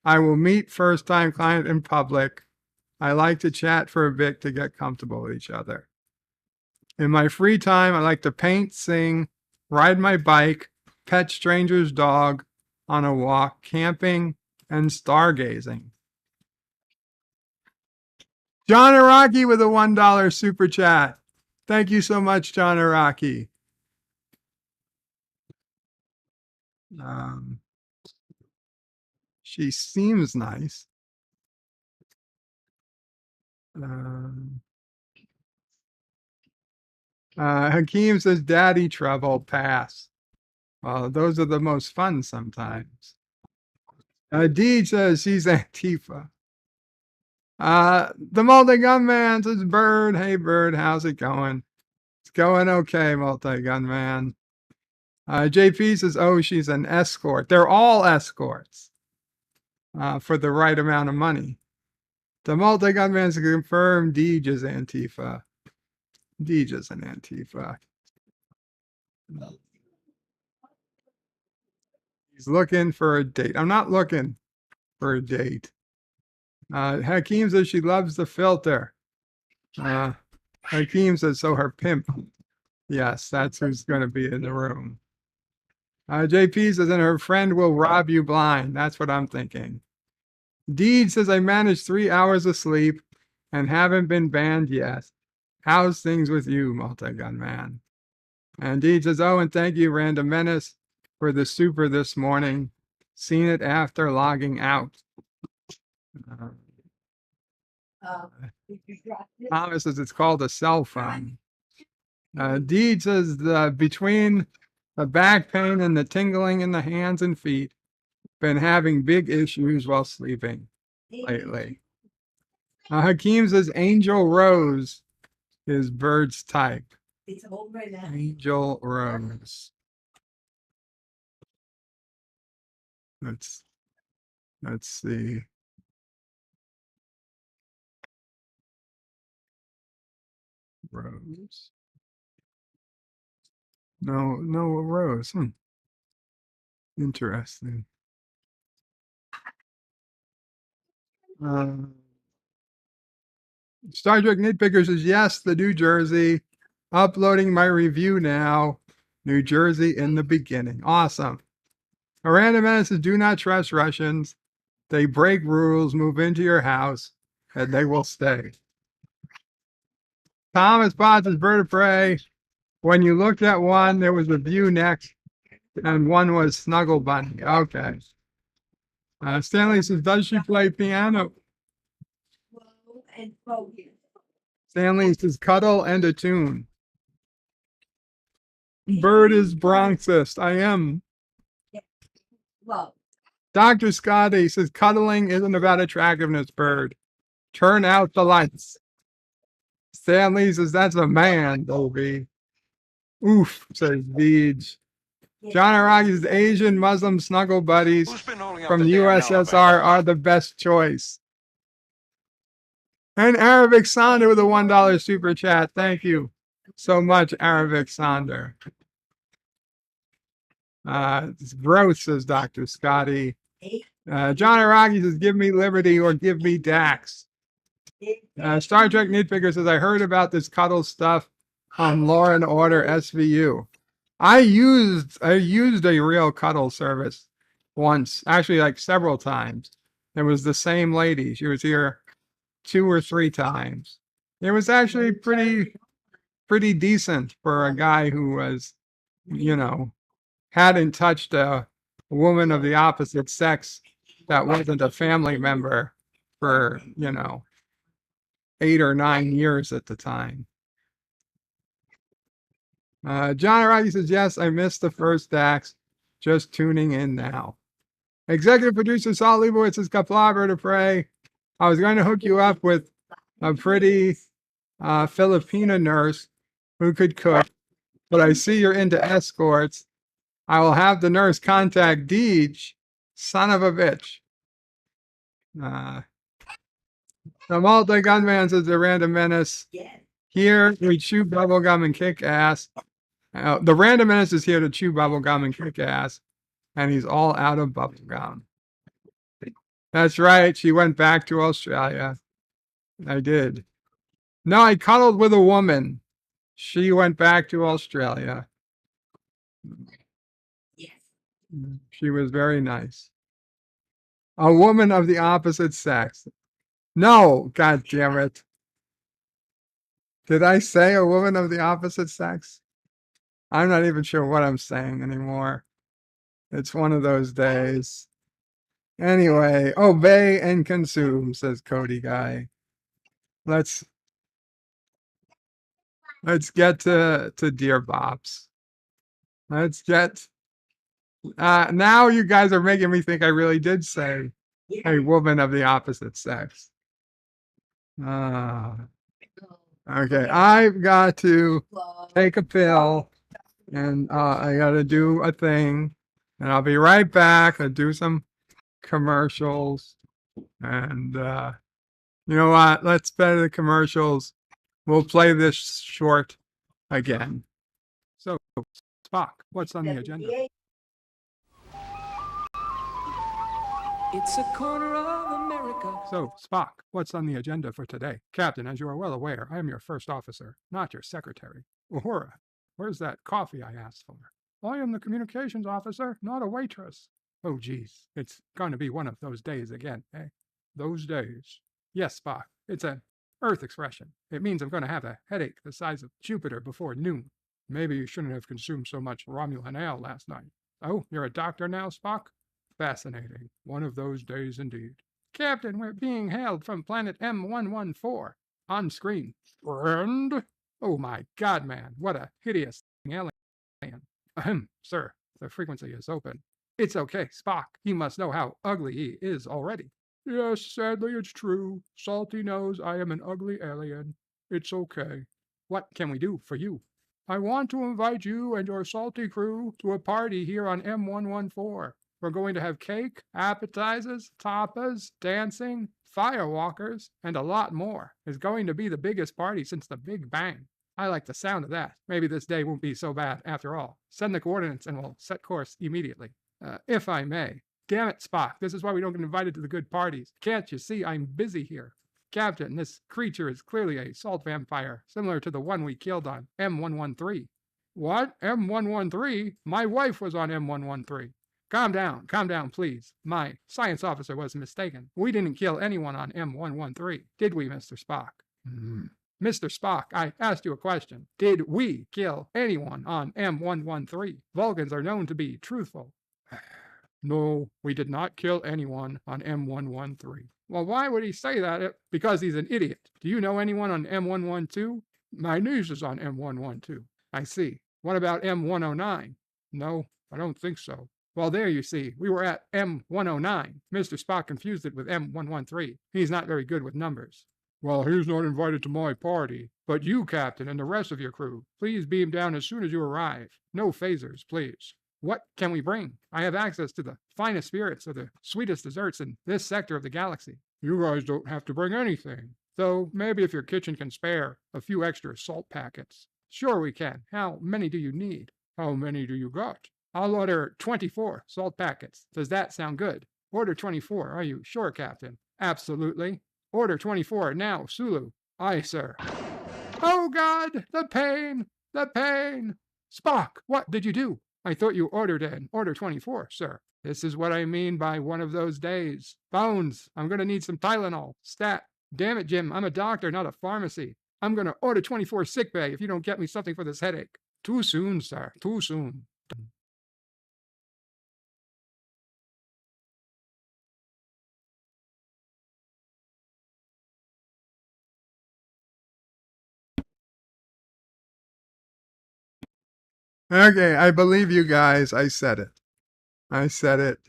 I will meet first-time client in public. I like to chat for a bit to get comfortable with each other. In my free time, I like to paint, sing, ride my bike, pet stranger's dog on a walk, camping, and stargazing. John Araki with a $1 super chat. Thank you so much, John Araki. She seems nice. Hakeem says, Daddy trouble, pass. Well, those are the most fun sometimes. Deej says she's Antifa. The multi-gun man says, Bird, hey Bird, how's it going? It's going okay, multi-gun man. JP says, oh, she's an escort. They're all escorts for the right amount of money. The multi-gun man's confirmed Deej is Antifa. Deej is an Antifa. He's looking for a date. I'm not looking for a date. Hakeem says she loves the filter. Hakeem says, so her pimp. Yes, that's who's going to be in the room. JP says, and her friend will rob you blind. That's what I'm thinking. Deed says, I managed 3 hours of sleep and haven't been banned yet. How's things with you, multi-gun man? And Deed says, oh, and thank you, Random Menace, for the super this morning. Seen it after logging out. Thomas says it's called a cell phone. Deed says between the back pain and the tingling in the hands and feet, been having big issues while sleeping lately. Hakeem says Angel Rose is Bird's type. Angel Rose. Let's see. Rose. No Rose. Interesting. Star Trek Nitpicker says, yes, the New Jersey. Uploading my review now. New Jersey in the beginning. Awesome. Miranda Menace says, do not trust Russians. They break rules, move into your house, and they will stay. Thomas Potts is Bird of Prey. When you looked at one, there was a view next, and one was Snuggle Bunny. Okay. Stanley says, does she play piano? Stanley says, cuddle and a tune. Bird is Bronxist. I am. Dr. Scotty says, cuddling isn't about attractiveness, Bird. Turn out the lights. Stanley says, that's a man, Dobie. Oof, says Deej. John Aragi's Asian Muslim snuggle buddies from the USSR are the best choice. And Arabic Sonder with a $1 super chat. Thank you so much, Arabic Sonder. It's gross, says Dr. Scotty. John Aragi says, give me Liberty or give me Dax. Star Trek Nitpicker says, I heard about this cuddle stuff on Law and Order SVU. I used a real cuddle service once, actually like several times. It was the same lady. She was here 2 or 3 times. It was actually pretty decent for a guy who was, hadn't touched a woman of the opposite sex that wasn't a family member for, 8 or 9 years at the time. John Araki says, yes, I missed the first Dax. Just tuning in now. Executive producer Saul Leibowitz says, Kapla, to pray. I was going to hook you up with a pretty Filipina nurse who could cook, but I see you're into escorts. I will have the nurse contact Deej, son of a bitch. The multi-gunman says, the Random Menace. Here, we chew bubblegum and kick ass. The Random Menace is here to chew bubblegum and kick ass, and he's all out of bubblegum. That's right, she went back to Australia. I did. No, I cuddled with a woman. She went back to Australia. Yes. She was very nice. A woman of the opposite sex. No, God damn it. Did I say a woman of the opposite sex? I'm not even sure what I'm saying anymore. It's one of those days. Anyway, obey and consume, says Cody Guy. Let's get to Dear Bops. Let's get now you guys are making me think I really did say a woman of the opposite sex. Okay, I've got to take a pill and I gotta do a thing, and I'll be right back. I'll do some commercials, and you know what? Let's better the commercials. We'll play this short again. So, Spock, what's on the agenda? It's a corner of America. So, Spock, what's on the agenda for today? Captain, as you are well aware, I am your first officer, not your secretary. Uhura, where's that coffee I asked for? I am the communications officer, not a waitress. Oh, geez, it's going to be one of those days again, eh? Those days. Yes, Spock, it's an Earth expression. It means I'm going to have a headache the size of Jupiter before noon. Maybe you shouldn't have consumed so much Romulan ale last night. Oh, you're a doctor now, Spock? Fascinating. One of those days indeed. Captain, we're being hailed from planet M114. On screen. Friend? Oh my God, man. What a hideous alien. Ahem, sir. The frequency is open. It's okay, Spock. He must know how ugly he is already. Yes, sadly it's true. Salty knows I am an ugly alien. It's okay. What can we do for you? I want to invite you and your salty crew to a party here on M114. We're going to have cake, appetizers, tapas, dancing, firewalkers, and a lot more. It's going to be the biggest party since the Big Bang. I like the sound of that. Maybe this day won't be so bad after all. Send the coordinates and we'll set course immediately. If I may. Damn it, Spock. This is why we don't get invited to the good parties. Can't you see I'm busy here? Captain, this creature is clearly a salt vampire, similar to the one we killed on M113. What? M113? My wife was on M113. Calm down, please. My science officer was mistaken. We didn't kill anyone on M113, did we, Mr. Spock? Mr. Spock, I asked you a question. Did we kill anyone on M113? Vulcans are known to be truthful. No, we did not kill anyone on M113. Well, why would he say that? Because he's an idiot. Do you know anyone on M112? My niece is on M112. I see. What about M109? No, I don't think so. Well, there you see, we were at M109. Mr. Spock confused it with M113. He's not very good with numbers. Well, he's not invited to my party. But you, Captain, and the rest of your crew, please beam down as soon as you arrive. No phasers, please. What can we bring? I have access to the finest spirits of the sweetest desserts in this sector of the galaxy. You guys don't have to bring anything. Though maybe if your kitchen can spare a few extra salt packets. Sure we can. How many do you need? How many do you got? I'll order 24 salt packets. Does that sound good? Order 24. Are you sure, Captain? Absolutely. Order 24 now, Sulu. Aye, sir. Oh, God! The pain! The pain! Spock, what did you do? I thought you ordered an order 24, sir. This is what I mean by one of those days. Bones, I'm going to need some Tylenol. Stat. Damn it, Jim, I'm a doctor, not a pharmacy. I'm going to order 24 sickbay if you don't get me something for this headache. Too soon, sir. Too soon. Okay, I believe you guys. I said it. I said it.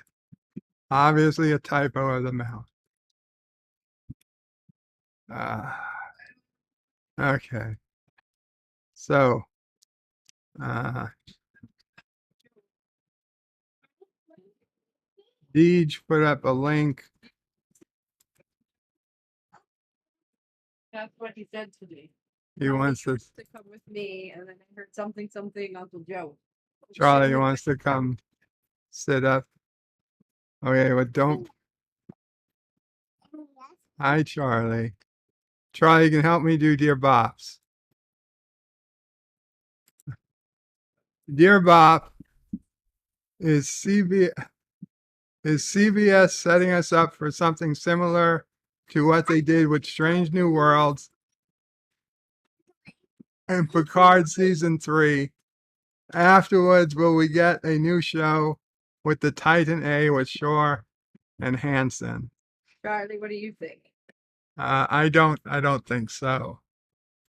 Obviously a typo of the mouth. Okay. So, Deej put up a link. That's what he said to me. He wants to come with me, and then I heard something, Uncle Joe. Charlie wants to come sit up. Okay, but don't. Hi, Charlie. Charlie, you can help me do Dear Bops. Dear Bop, is CBS setting us up for something similar to what they did with Strange New Worlds and Picard Season 3? Afterwards, will we get a new show with the Titan A with Shore and Hansen. Charlie, what do you think? I don't think so.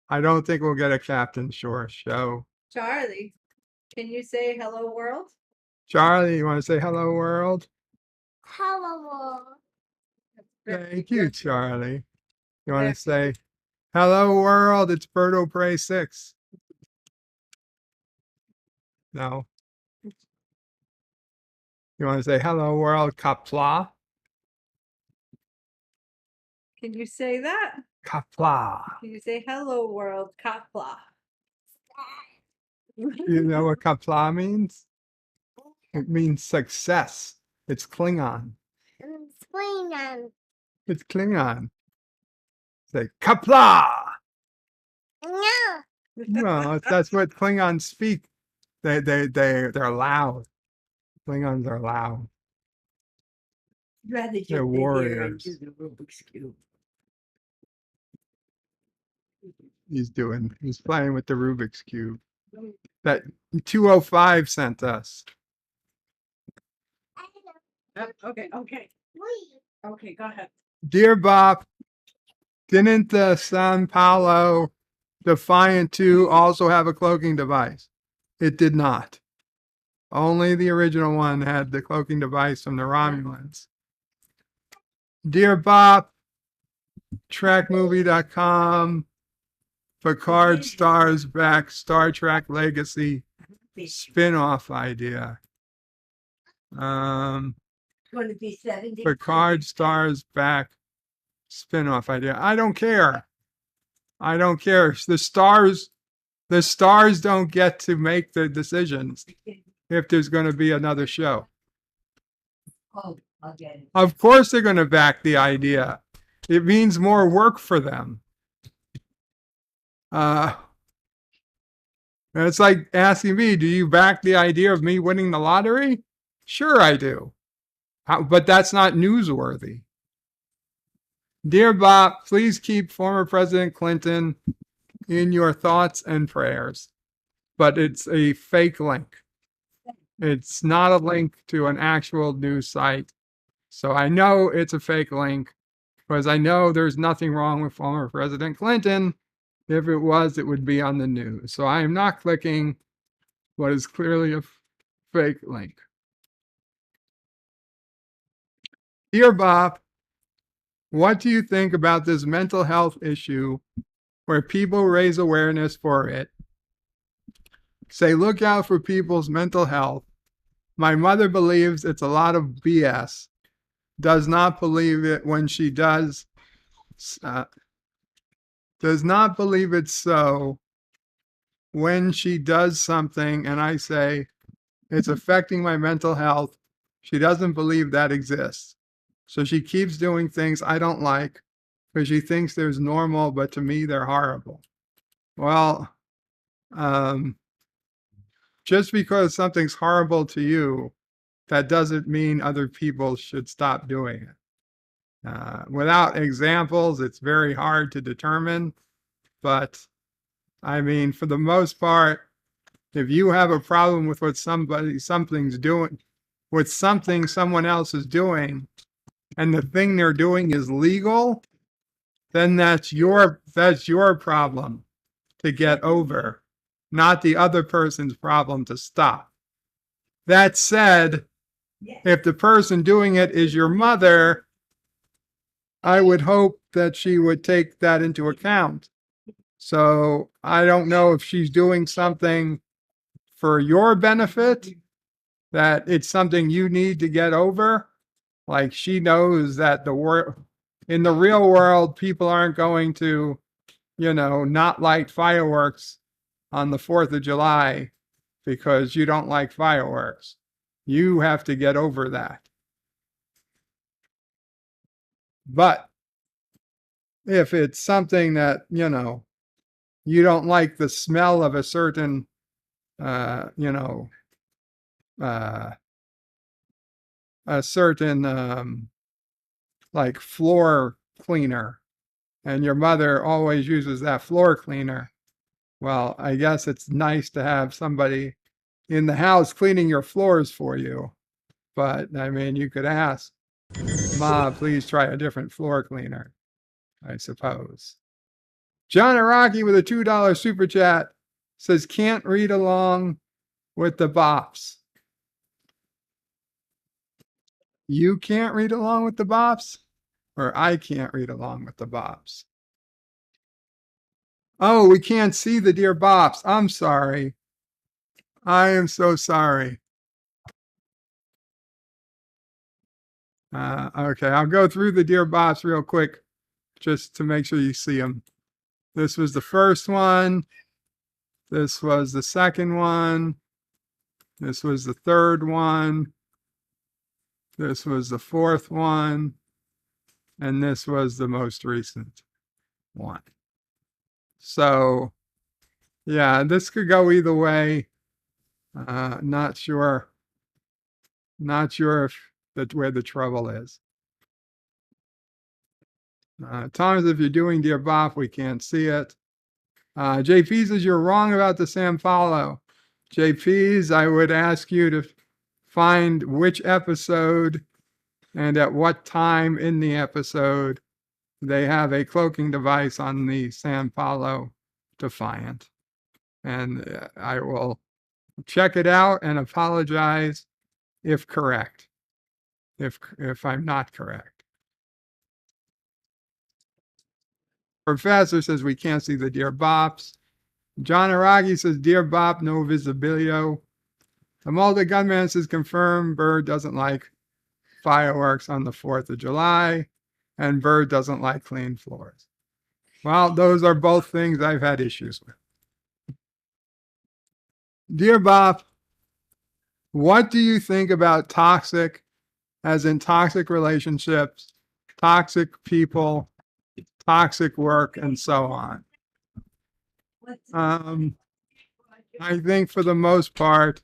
I don't think we'll get a Captain Shore show. Charlie, can you say hello world? Charlie, you want to say hello world? Hello world. Thank you, Charlie. You want to say hello world? It's Birdo Prey 6. No. You want to say hello world, Kapla? Can you say that? Kapla. Can you say hello world, Kapla? You know what Kapla means? It means success. It's Klingon. It's Klingon. Say Kapla. No, that's what Klingons speak. They're loud. Klingons are loud. Rather They're warriors. into the Rubik's Cube. He's playing with the Rubik's Cube. That 205 sent us. Okay. Okay, go ahead. Dear Bob, didn't the Sao Paulo Defiant 2 also have a cloaking device? It did not. Only the original one had the cloaking device from the Romulans. Dear Bob, TrekMovie.com, Picard stars back, Star Trek Legacy spin-off idea. Going to be 70. Picard stars back spin-off idea. I don't care. The stars don't get to make the decisions if there's going to be another show. Oh, I'll get it. Of course they're going to back the idea. It means more work for them. It's like asking me, do you back the idea of me winning the lottery? Sure I do. But that's not newsworthy. Dear Bob, please keep former President Clinton in your thoughts and prayers. But it's a fake link. It's not a link to an actual news site. So I know it's a fake link because I know there's nothing wrong with former President Clinton. If it was, it would be on the news. So I am not clicking what is clearly a fake link. Dear Bob, what do you think about this mental health issue where people raise awareness for it? Say, look out for people's mental health. My mother believes it's a lot of BS. Does not believe it when she does not believe it's so when she does something and I say it's affecting my mental health. She doesn't believe that exists. So she keeps doing things I don't like because she thinks they're normal, but to me they're horrible. Well, just because something's horrible to you, that doesn't mean other people should stop doing it. Without examples, it's very hard to determine. But I mean, for the most part, if you have a problem with what something's doing, with something someone else is doing, and the thing they're doing is legal, then that's your problem to get over, not the other person's problem to stop. That said, if the person doing it is your mother, I would hope that she would take that into account. So I don't know if she's doing something for your benefit, that it's something you need to get over. Like she knows that in the real world, people aren't going to, not light fireworks on the 4th of July because you don't like fireworks. You have to get over that. But if it's something that, you don't like the smell of a certain, a certain, like floor cleaner, and your mother always uses that floor cleaner. Well, I guess it's nice to have somebody in the house cleaning your floors for you. But I mean, you could ask, Ma, please try a different floor cleaner, I suppose. John Araki with a $2 super chat says, can't read along with the bops. You can't read along with the bops? Or I can't read along with the bops? Oh, we can't see the dear bops. I'm sorry. I am so sorry. Okay, I'll go through the dear bops real quick just to make sure you see them. This was the first one. This was the second one. This was the third one. This was the fourth one. And this was the most recent one. So, yeah, this could go either way. Not sure. Not sure if that's where the trouble is. Thomas, if you're doing Dear Bob, we can't see it. JP says you're wrong about the Sam Follow. JP's, I would ask you to find which episode and at what time in the episode they have a cloaking device on the San Paulo Defiant. And I will check it out and apologize if correct, if I'm not correct. Professor says we can't see the Dear Bops. John Aragi says, Dear Bop, no visibilio. The Malta Gunman says, confirmed, Bird doesn't like fireworks on the 4th of July, and Bird doesn't like clean floors. Well, those are both things I've had issues with. Dear Bop, what do you think about toxic, as in toxic relationships, toxic people, toxic work, and so on? I think for the most part,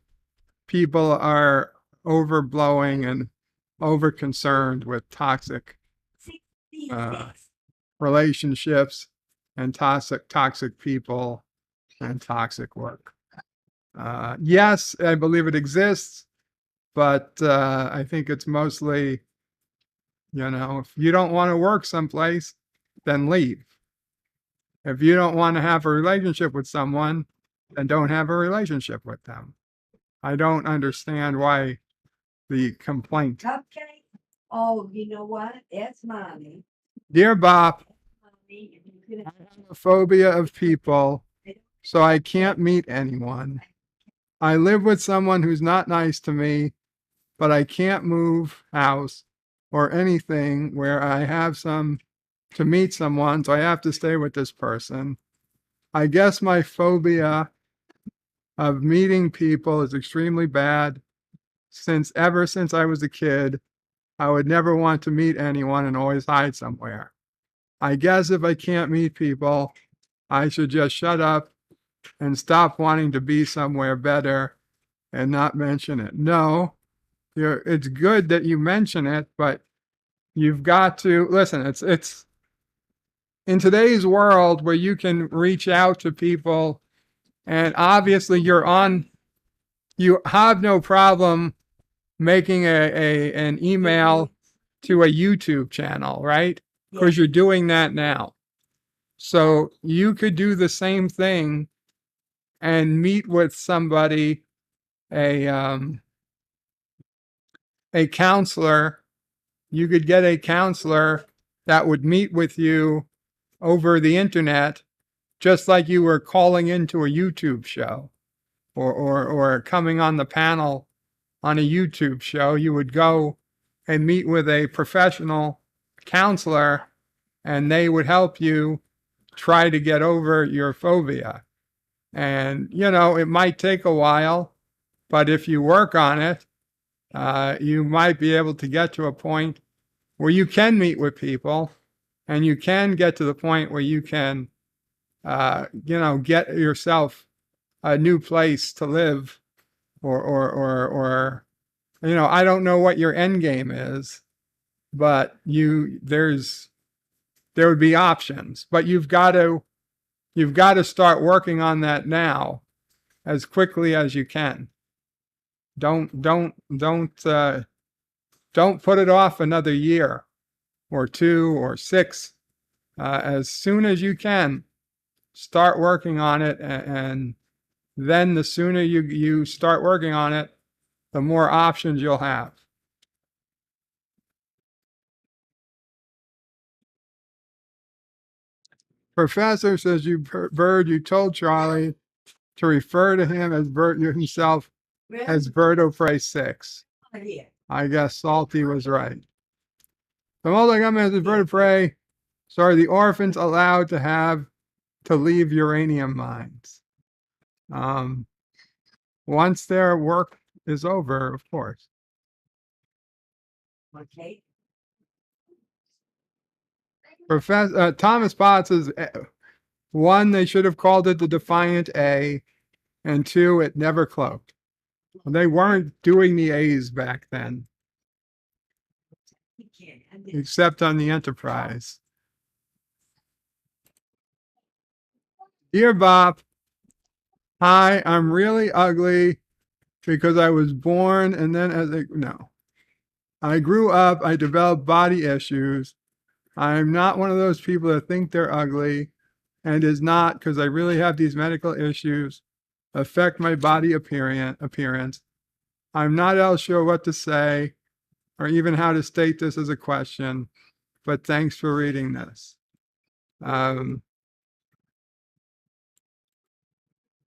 people are overblowing and over concerned with toxic relationships and toxic people and toxic work. Yes, I believe it exists, but I think it's mostly, if you don't want to work someplace, then leave. If you don't want to have a relationship with someone, then don't have a relationship with them. I don't understand why the complaint. Cupcake? Oh, you know what? It's mommy. Dear Bob, I have a phobia of people, so I can't meet anyone. I live with someone who's not nice to me, but I can't move house or anything where I have to meet someone, so I have to stay with this person. I guess my phobia of meeting people is extremely bad. Ever since I was a kid, I would never want to meet anyone and always hide somewhere. I guess if I can't meet people, I should just shut up and stop wanting to be somewhere better and not mention it. No, it's good that you mention it, but you've got to listen. It's in today's world where you can reach out to people, and obviously you have no problem making an email to a YouTube channel, right? Because you're doing that now. So you could do the same thing and meet with somebody, a counselor. You could get a counselor that would meet with you over the internet, just like you were calling into a YouTube show or coming on the panel on a YouTube show. You would go and meet with a professional counselor, and they would help you try to get over your phobia. And, it might take a while, but if you work on it, you might be able to get to a point where you can meet with people, and you can get to the point where you can, get yourself a new place to live, or I don't know what your end game is, but there would be options, but you've got to start working on that now as quickly as you can. Don't don't put it off another year or 2 or 6. As soon as you can, start working on it. And then the sooner you start working on it, the more options you'll have. Professor says, Bird, you told Charlie to refer to him as Bert himself as Birdo Prey 6. I guess Salty was right. The multi-government is Birdo Prey. So are the orphans allowed to leave uranium mines? Once their work is over, of course. Okay. Professor Thomas Potts says, 1, they should have called it the Defiant A, and 2, it never cloaked. They weren't doing the A's back then, except on the Enterprise. Dear Bob, hi, I'm really ugly because I was born and then I grew up, I developed body issues. I'm not one of those people that think they're ugly, and is not, because I really have these medical issues affect my body appearance. I'm not else sure what to say or even how to state this as a question, but thanks for reading this.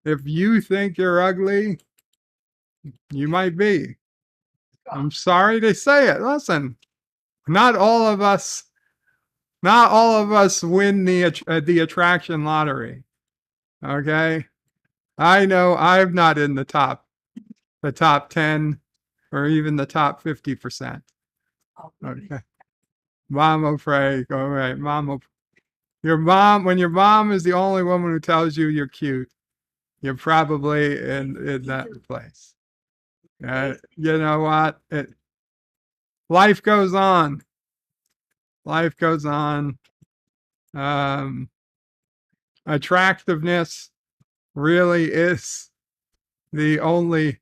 If you think you're ugly, you might be. I'm sorry to say it. Listen, not all of us win the attraction lottery. Okay? I know I'm not in the top 10 or even the top 50%. Okay. Mama pray, go right. When your mom is the only woman who tells you you're cute, you're probably in that place. You know what? Life goes on. Life goes on. Attractiveness really is the only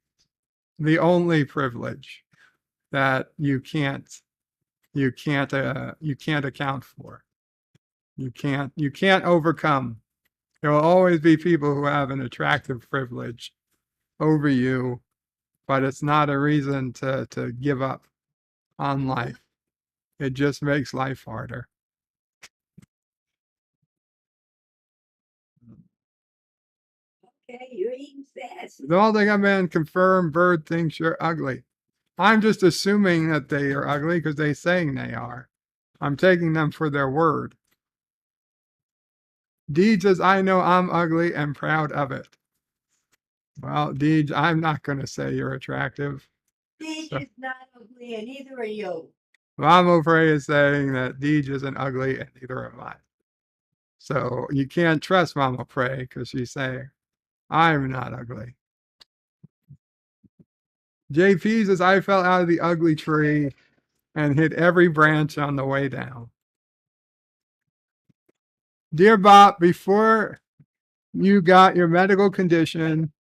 privilege that you can't account for. You can't overcome. There will always be people who have an attractive privilege over you, but it's not a reason to give up on life. It just makes life harder. Okay, you're eating fast. The only thing I'm in confirmed Bird thinks you're ugly. I'm just assuming that they are ugly because they're saying they are. I'm taking them for their word. Deed says, I know I'm ugly and proud of it. Well, Deej, I'm not going to say you're attractive. Deej is not ugly, and neither are you. Mama Frey is saying that Deej isn't ugly, and neither am I. So you can't trust Mama Frey because she's saying, I'm not ugly. JP says, I fell out of the ugly tree and hit every branch on the way down. Dear Bob, before you got your medical condition,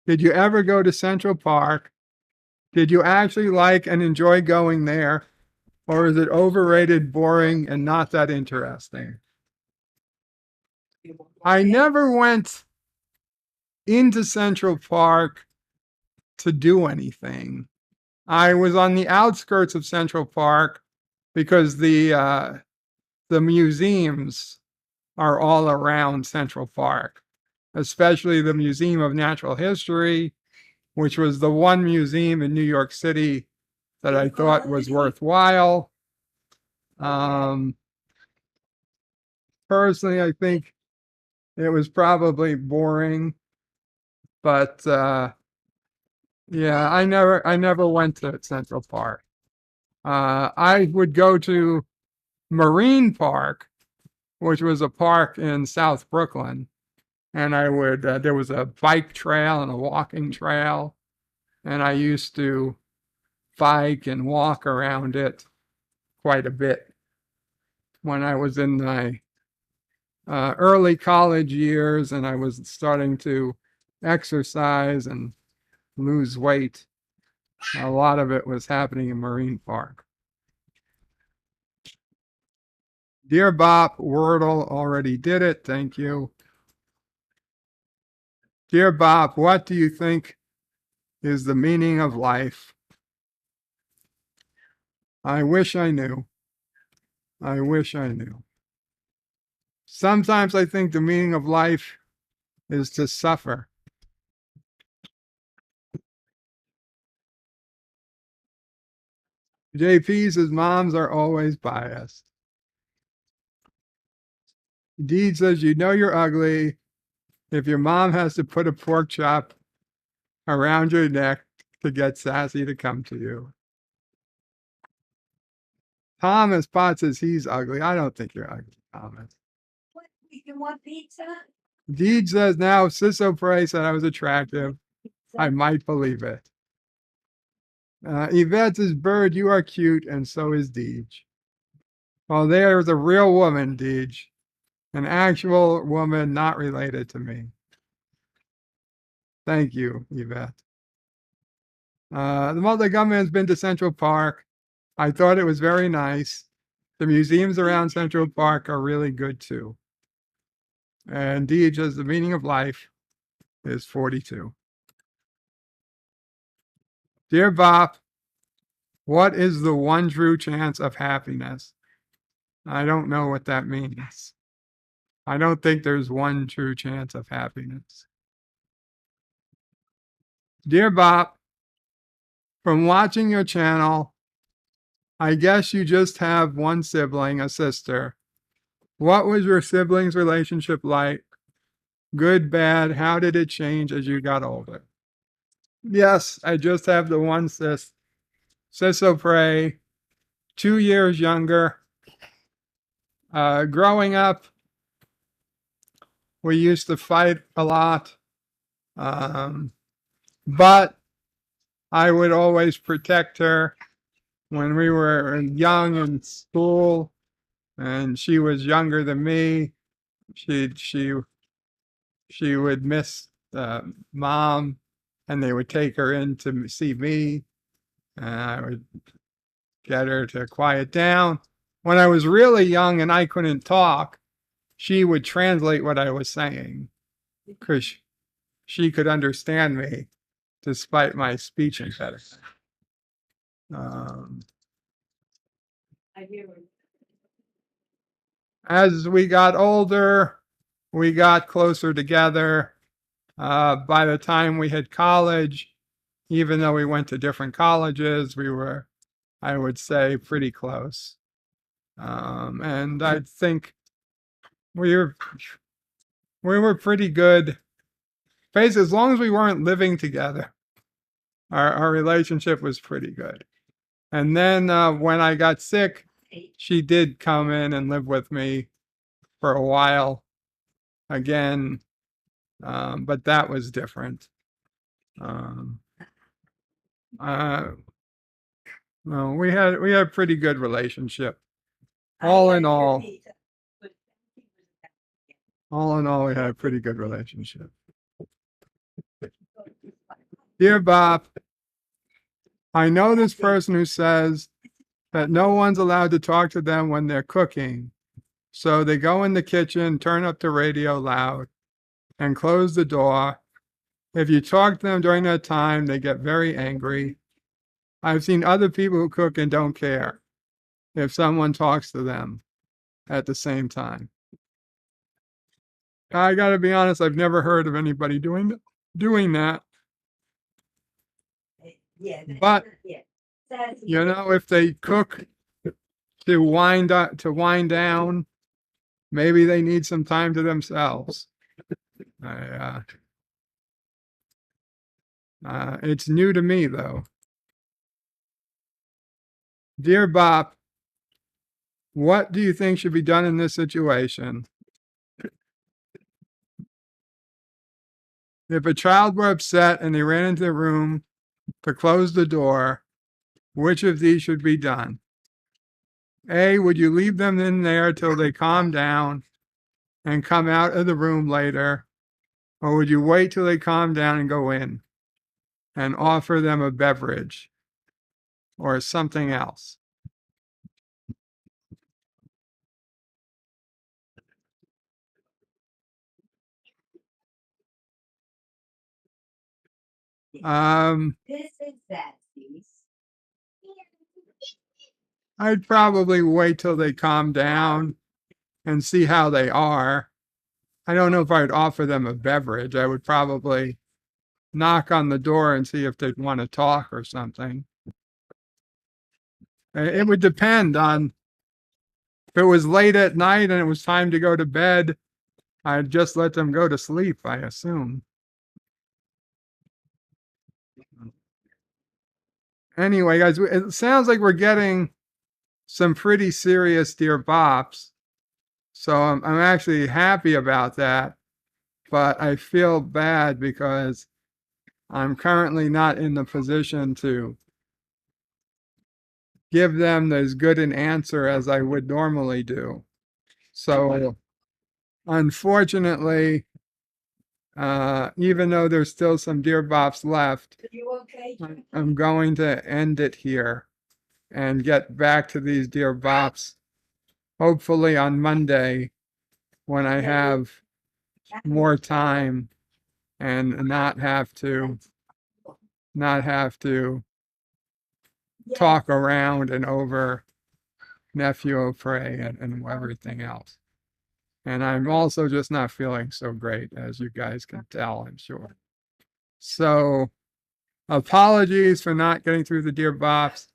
did you ever go to Central Park? Did you actually like and enjoy going there? Or is it overrated, boring, and not that interesting? I never went into Central Park to do anything. I was on the outskirts of Central Park because the museums are all around Central Park, especially the Museum of Natural History, which was the one museum in New York City that I thought was worthwhile. Personally, I think it was probably boring, but yeah, I never went to Central Park. I would go to Marine Park, which was a park in South Brooklyn, and I would there was a bike trail and a walking trail, and I used to bike and walk around it quite a bit when I was in my early college years, and I was starting to exercise and lose weight. A lot of it was happening in Marine Park. Dear Bop, Wordle already did it. Thank you. Dear Bop, what do you think is the meaning of life? I wish I knew. I wish I knew. Sometimes I think the meaning of life is to suffer. JP says moms are always biased. Deed says, you know you're ugly if your mom has to put a pork chop around your neck to get Sassy to come to you. Thomas Potts says he's ugly. I don't think you're ugly, Thomas. What, you want pizza? Deed says now if Ciso Prey said I was attractive, I might believe it. Yvette says, Bird, you are cute, and so is Deej. Well, there's a real woman, Deej. An actual woman not related to me. Thank you, Yvette. The multi-gunman's been to Central Park. I thought it was very nice. The museums around Central Park are really good too. And Deej says the meaning of life is 42. Dear Bop, what is the one true chance of happiness? I don't know what that means. I don't think there's one true chance of happiness. Dear Bop, from watching your channel, I guess you just have one sibling, a sister. What was your siblings' relationship like? Good, bad? How did it change as you got older? Yes, I just have the one sis. Ciso Prey, 2 years younger. Growing up, we used to fight a lot. But I would always protect her when we were young in school, and she was younger than me. She would miss mom, and they would take her in to see me, and I would get her to quiet down. When I was really young and I couldn't talk, she would translate what I was saying because she could understand me despite my speech impediment. As we got older, we got closer together. By the time we hit college, even though we went to different colleges, we were, I would say, pretty close. And I think we were pretty good. Basically, as long as we weren't living together, our relationship was pretty good. And then when I got sick, she did come in and live with me for a while again, but that was different. No, we had a pretty good relationship. All in all, we had a pretty good relationship. Dear Bob, I know this person who says that no one's allowed to talk to them when they're cooking. So they go in the kitchen, turn up the radio loud, and close the door. If you talk to them during that time, they get very angry. I've seen other people who cook and don't care if someone talks to them at the same time. I got to be honest, I've never heard of anybody doing that. Yeah, but yeah. you know, if they cook to wind down, maybe they need some time to themselves. It's new to me though. Dear Bob, what do you think should be done in this situation? If a child were upset and they ran into the room to close the door, which of these should be done? A, would you leave them in there till they calm down and come out of the room later? Or would you wait till they calm down and go in? and offer them a beverage or something else. This is that piece. I'd probably wait till they calm down and see how they are. I don't know if I'd offer them a beverage. I would probably knock on the door and see if they'd want to talk or something. It would depend on if it was late at night and it was time to go to bed, I'd just let them go to sleep, I assume. Anyway, guys, it sounds like we're getting some pretty serious dear bops. So I'm actually happy about that, but I feel bad because I'm currently not in the position to give them as good an answer as I would normally do. So unfortunately, even though there's still some dear bops left, Are you okay? I'm going to end it here and get back to these dear bops, hopefully on Monday when I have more time and not have to talk around and over Nephew of Prey and everything else. And I'm also just not feeling so great, as you guys can tell, I'm sure. So apologies for not getting through the dear bops.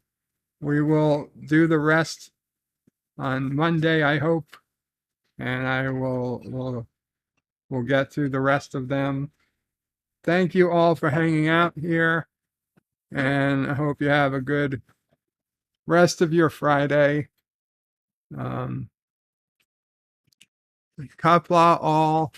We will do the rest on Monday, I hope, and I will we'll get through the rest of them. Thank you all for hanging out here, and I hope you have a good rest of your Friday. Kapla all.